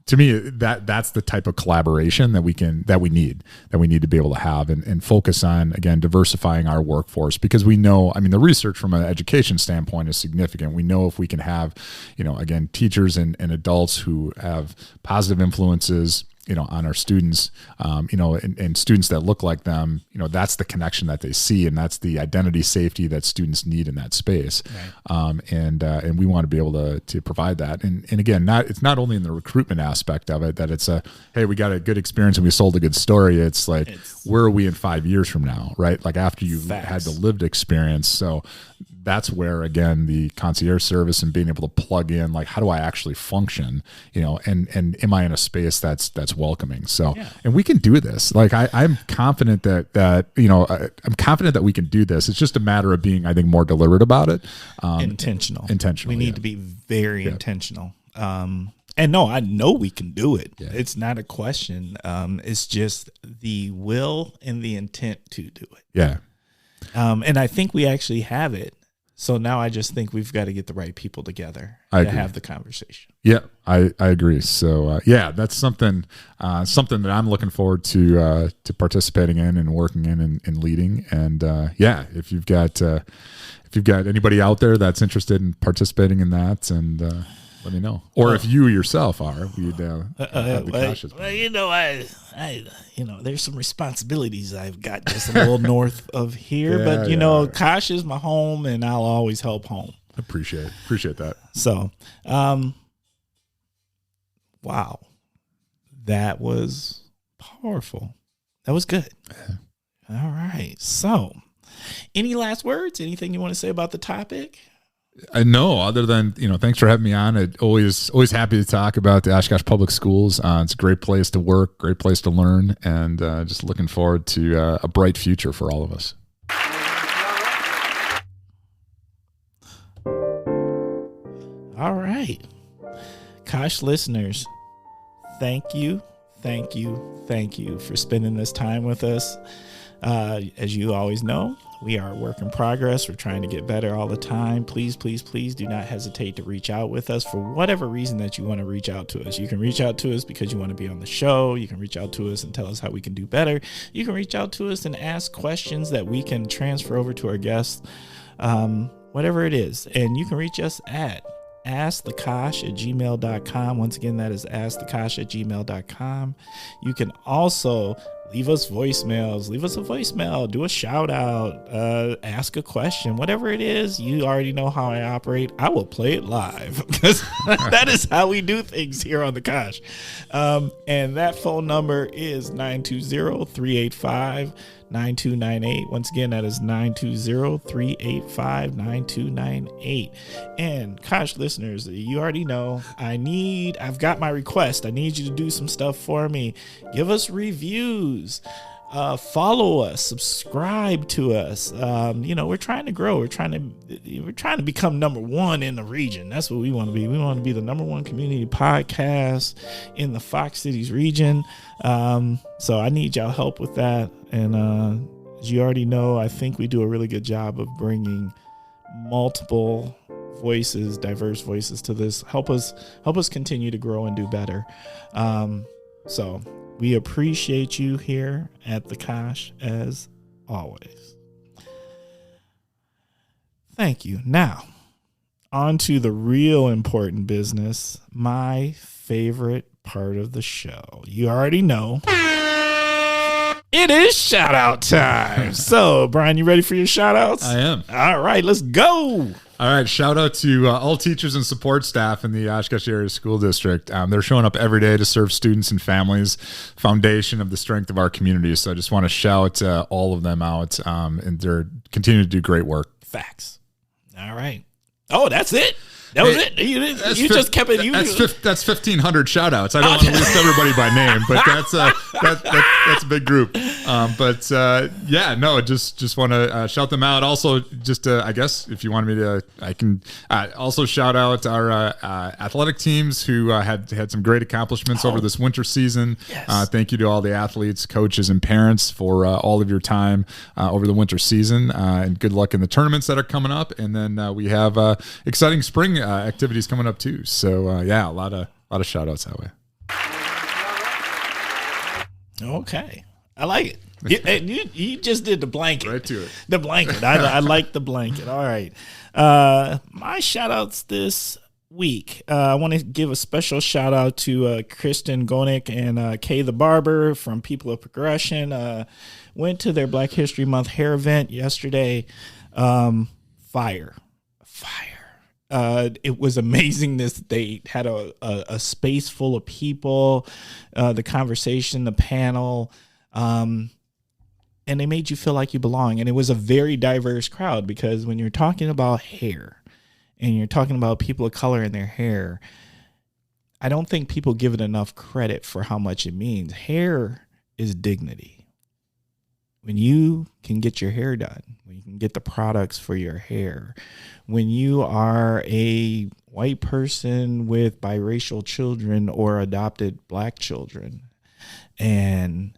Speaker 2: to me, that's the type of collaboration that we need to be able to have and focus on, again, diversifying our workforce, because we know, the research from an education standpoint is significant. We know if we can have, again, teachers and adults who have positive influences, on our students, and students that look like them, that's the connection that they see, and that's the identity safety that students need in that space. Right. And we want to be able to provide that. And again, it's not only in the recruitment aspect of it that it's hey, we got a good experience and we sold a good story. It's like, where are we in 5 years from now? Right. Like after you've had the lived experience. So that's where, again, the concierge service and being able to plug in, like, how do I actually function, and am I in a space that's welcoming? So, and we can do this. Like, I'm confident that I'm confident that we can do this. It's just a matter of being, I think, more deliberate about it.
Speaker 1: Intentional.
Speaker 2: We
Speaker 1: need to be very intentional. And no, I know we can do it. Yeah. It's not a question. It's just the will and the intent to do it.
Speaker 2: Yeah.
Speaker 1: And I think we actually have it. So now I just think we've got to get the right people together to have the conversation.
Speaker 2: Yeah, I agree. So that's something that I'm looking forward to participating in and working in and leading. And if you've got anybody out there that's interested in participating in that, and let me know. Or if you yourself are, we'd have the cautious.
Speaker 1: Well, I there's some responsibilities I've got just a little north of here, but Kosh is my home, and I'll always help home.
Speaker 2: Appreciate that.
Speaker 1: So, wow, that was powerful. That was good. All right. So, any last words? Anything you want to say about the topic?
Speaker 2: No, other than, thanks for having me on. Always happy to talk about the Oshkosh Public Schools. It's a great place to work, great place to learn, and just looking forward to a bright future for all of us.
Speaker 1: All right. Kosh listeners, thank you for spending this time with us. As you always know, we are a work in progress. We're trying to get better all the time. Please, please, please do not hesitate to reach out with us for whatever reason that you want to reach out to us. You can reach out to us because you want to be on the show. You can reach out to us and tell us how we can do better. You can reach out to us and ask questions that we can transfer over to our guests, whatever it is. And you can reach us at askthekosh@gmail.com. Once again, that is askthekosh@gmail.com. You can also leave us voicemails. Leave us a voicemail. Do a shout out. Ask a question. Whatever it is, you already know how I operate. I will play it live because that is how we do things here on the Kosh. And that phone number is 920-385-9298. Once again, that is 920-385-9298. And Kosh listeners, you already know I've got my request. I need you to do some stuff for me. Give us reviews. Follow us, subscribe to us. We're trying to grow. We're trying to become number one in the region. That's what we want to be. We want to be the number one community podcast in the Fox Cities region. So I need y'all help with that. And as you already know, I think we do a really good job of bringing multiple voices, diverse voices to this. Help us continue to grow and do better. So we appreciate you here at the Kosh as always. Thank you. Now, on to the real important business, my favorite part of the show. You already know. It is shout out time. So, Bryan, you ready for your shout outs?
Speaker 2: I am.
Speaker 1: All right, let's go.
Speaker 2: All right, shout out to all teachers and support staff in the Oshkosh Area School District. They're showing up every day to serve students and families, foundation of the strength of our community. So I just want to shout all of them out, and they're continuing to do great work.
Speaker 1: Facts. All right. Oh, that's it? That was it. You just kept it.
Speaker 2: That's 1,500 shout outs. I don't want to list everybody by name, but that's a big group. Just want to shout them out. Also, I guess if you want me to, I can also shout out our athletic teams who had some great accomplishments over this winter season. Yes. Thank you to all the athletes, coaches, and parents for all of your time over the winter season, and good luck in the tournaments that are coming up. And then we have exciting spring activities coming up too. So a lot of shout outs that way.
Speaker 1: Okay, I like it. You just did the blanket.
Speaker 2: Right to it.
Speaker 1: The blanket. I like the blanket. All right. My shout outs this week. I want to give a special shout out to Kristen Gonick and Kay the Barber from People of Progression. Went to their Black History Month hair event yesterday. Fire. It was amazing. They had a space full of people, the conversation, the panel, and they made you feel like you belong. And it was a very diverse crowd, because when you're talking about hair and you're talking about people of color in their hair, I don't think people give it enough credit for how much it means. Hair is dignity. When you can get your hair done, when you can get the products for your hair, when you are a white person with biracial children or adopted black children, and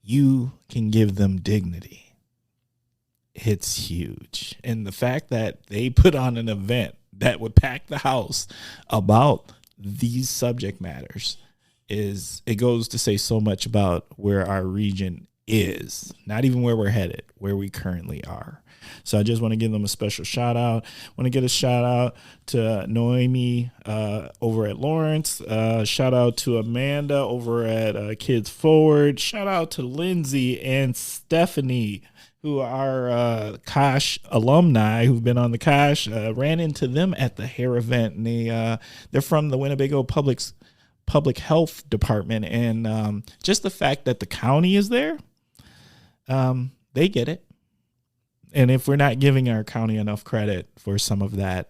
Speaker 1: you can give them dignity, it's huge. And the fact that they put on an event that would pack the house about these subject matters it goes to say so much about where our region is, not even where we're headed, where we currently are. So I just want to give them a special shout out. Want to get a shout out to Noemi over at Lawrence. Shout out to Amanda over at Kids Forward. Shout out to Lindsay and Stephanie, who are Kosh alumni who've been on the Kosh. Ran into them at the hair event, and they're from the Winnebago Public Health Department. And just the fact that the county is there, they get it. And if we're not giving our county enough credit for some of that,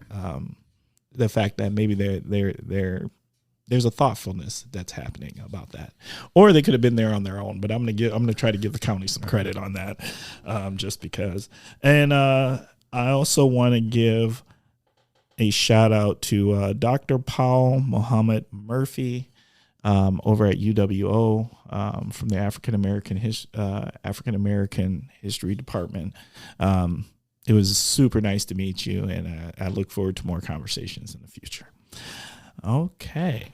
Speaker 1: the fact that maybe there's a thoughtfulness that's happening about that, or they could have been there on their own. But I'm gonna try to give the county some credit on that, just because. And I also want to give a shout out to Dr. Paul Muhammad Murphy over at UWO from the African American History Department. It was super nice to meet you, and I look forward to more conversations in the future. Okay,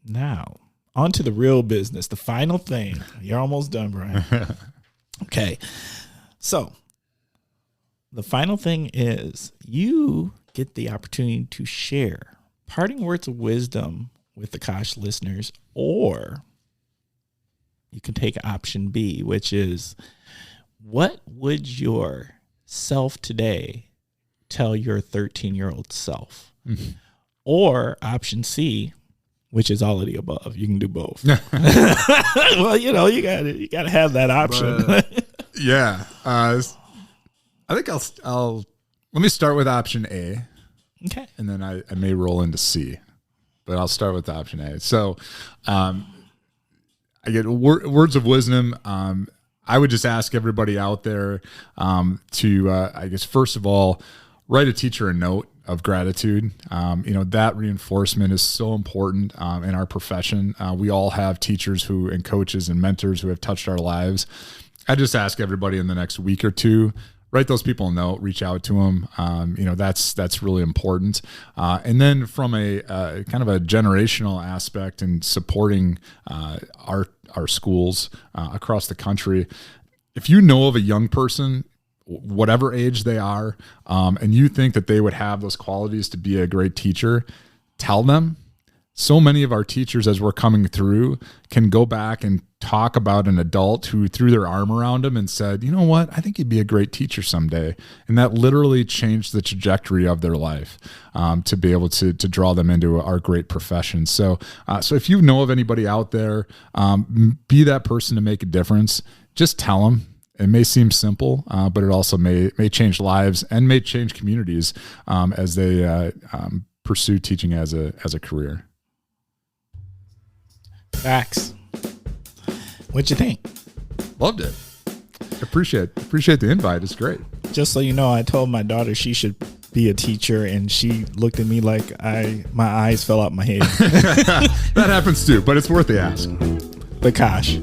Speaker 1: now on to the real business, the final thing. You're almost done, Bryan. Okay, so the final thing is you get the opportunity to share parting words of wisdom with the Kosh listeners, or you can take option B, which is, what would your self today tell your 13-year-old self? Mm-hmm. Or option C, which is all of the above. You can do both. Well, you gotta have that option.
Speaker 2: I think I'll let me start with option A.
Speaker 1: Okay.
Speaker 2: And then I may roll into C, but I'll start with option A. So I get words of wisdom. I would just ask everybody out there to, I guess, first of all, write a teacher a note of gratitude. That reinforcement is so important in our profession. We all have teachers and coaches and mentors who have touched our lives. I just ask everybody in the next week or two, write those people a note, reach out to them. That's really important. And then from a kind of a generational aspect and supporting our schools across the country, if you know of a young person, whatever age they are, and you think that they would have those qualities to be a great teacher, tell them. So many of our teachers, as we're coming through, can go back and talk about an adult who threw their arm around them and said, you know what, I think you'd be a great teacher someday. And that literally changed the trajectory of their life to be able to draw them into our great profession. So if you know of anybody out there, be that person to make a difference. Just tell them. It may seem simple, but it also may change lives and may change communities as they pursue teaching as a career.
Speaker 1: Facts. What'd you think?
Speaker 2: Loved it. Appreciate the invite. It's great.
Speaker 1: Just so you know, I told my daughter she should be a teacher, and she looked at me like my eyes fell out my head.
Speaker 2: That happens too, but it's worth the ask.
Speaker 1: But Kosh,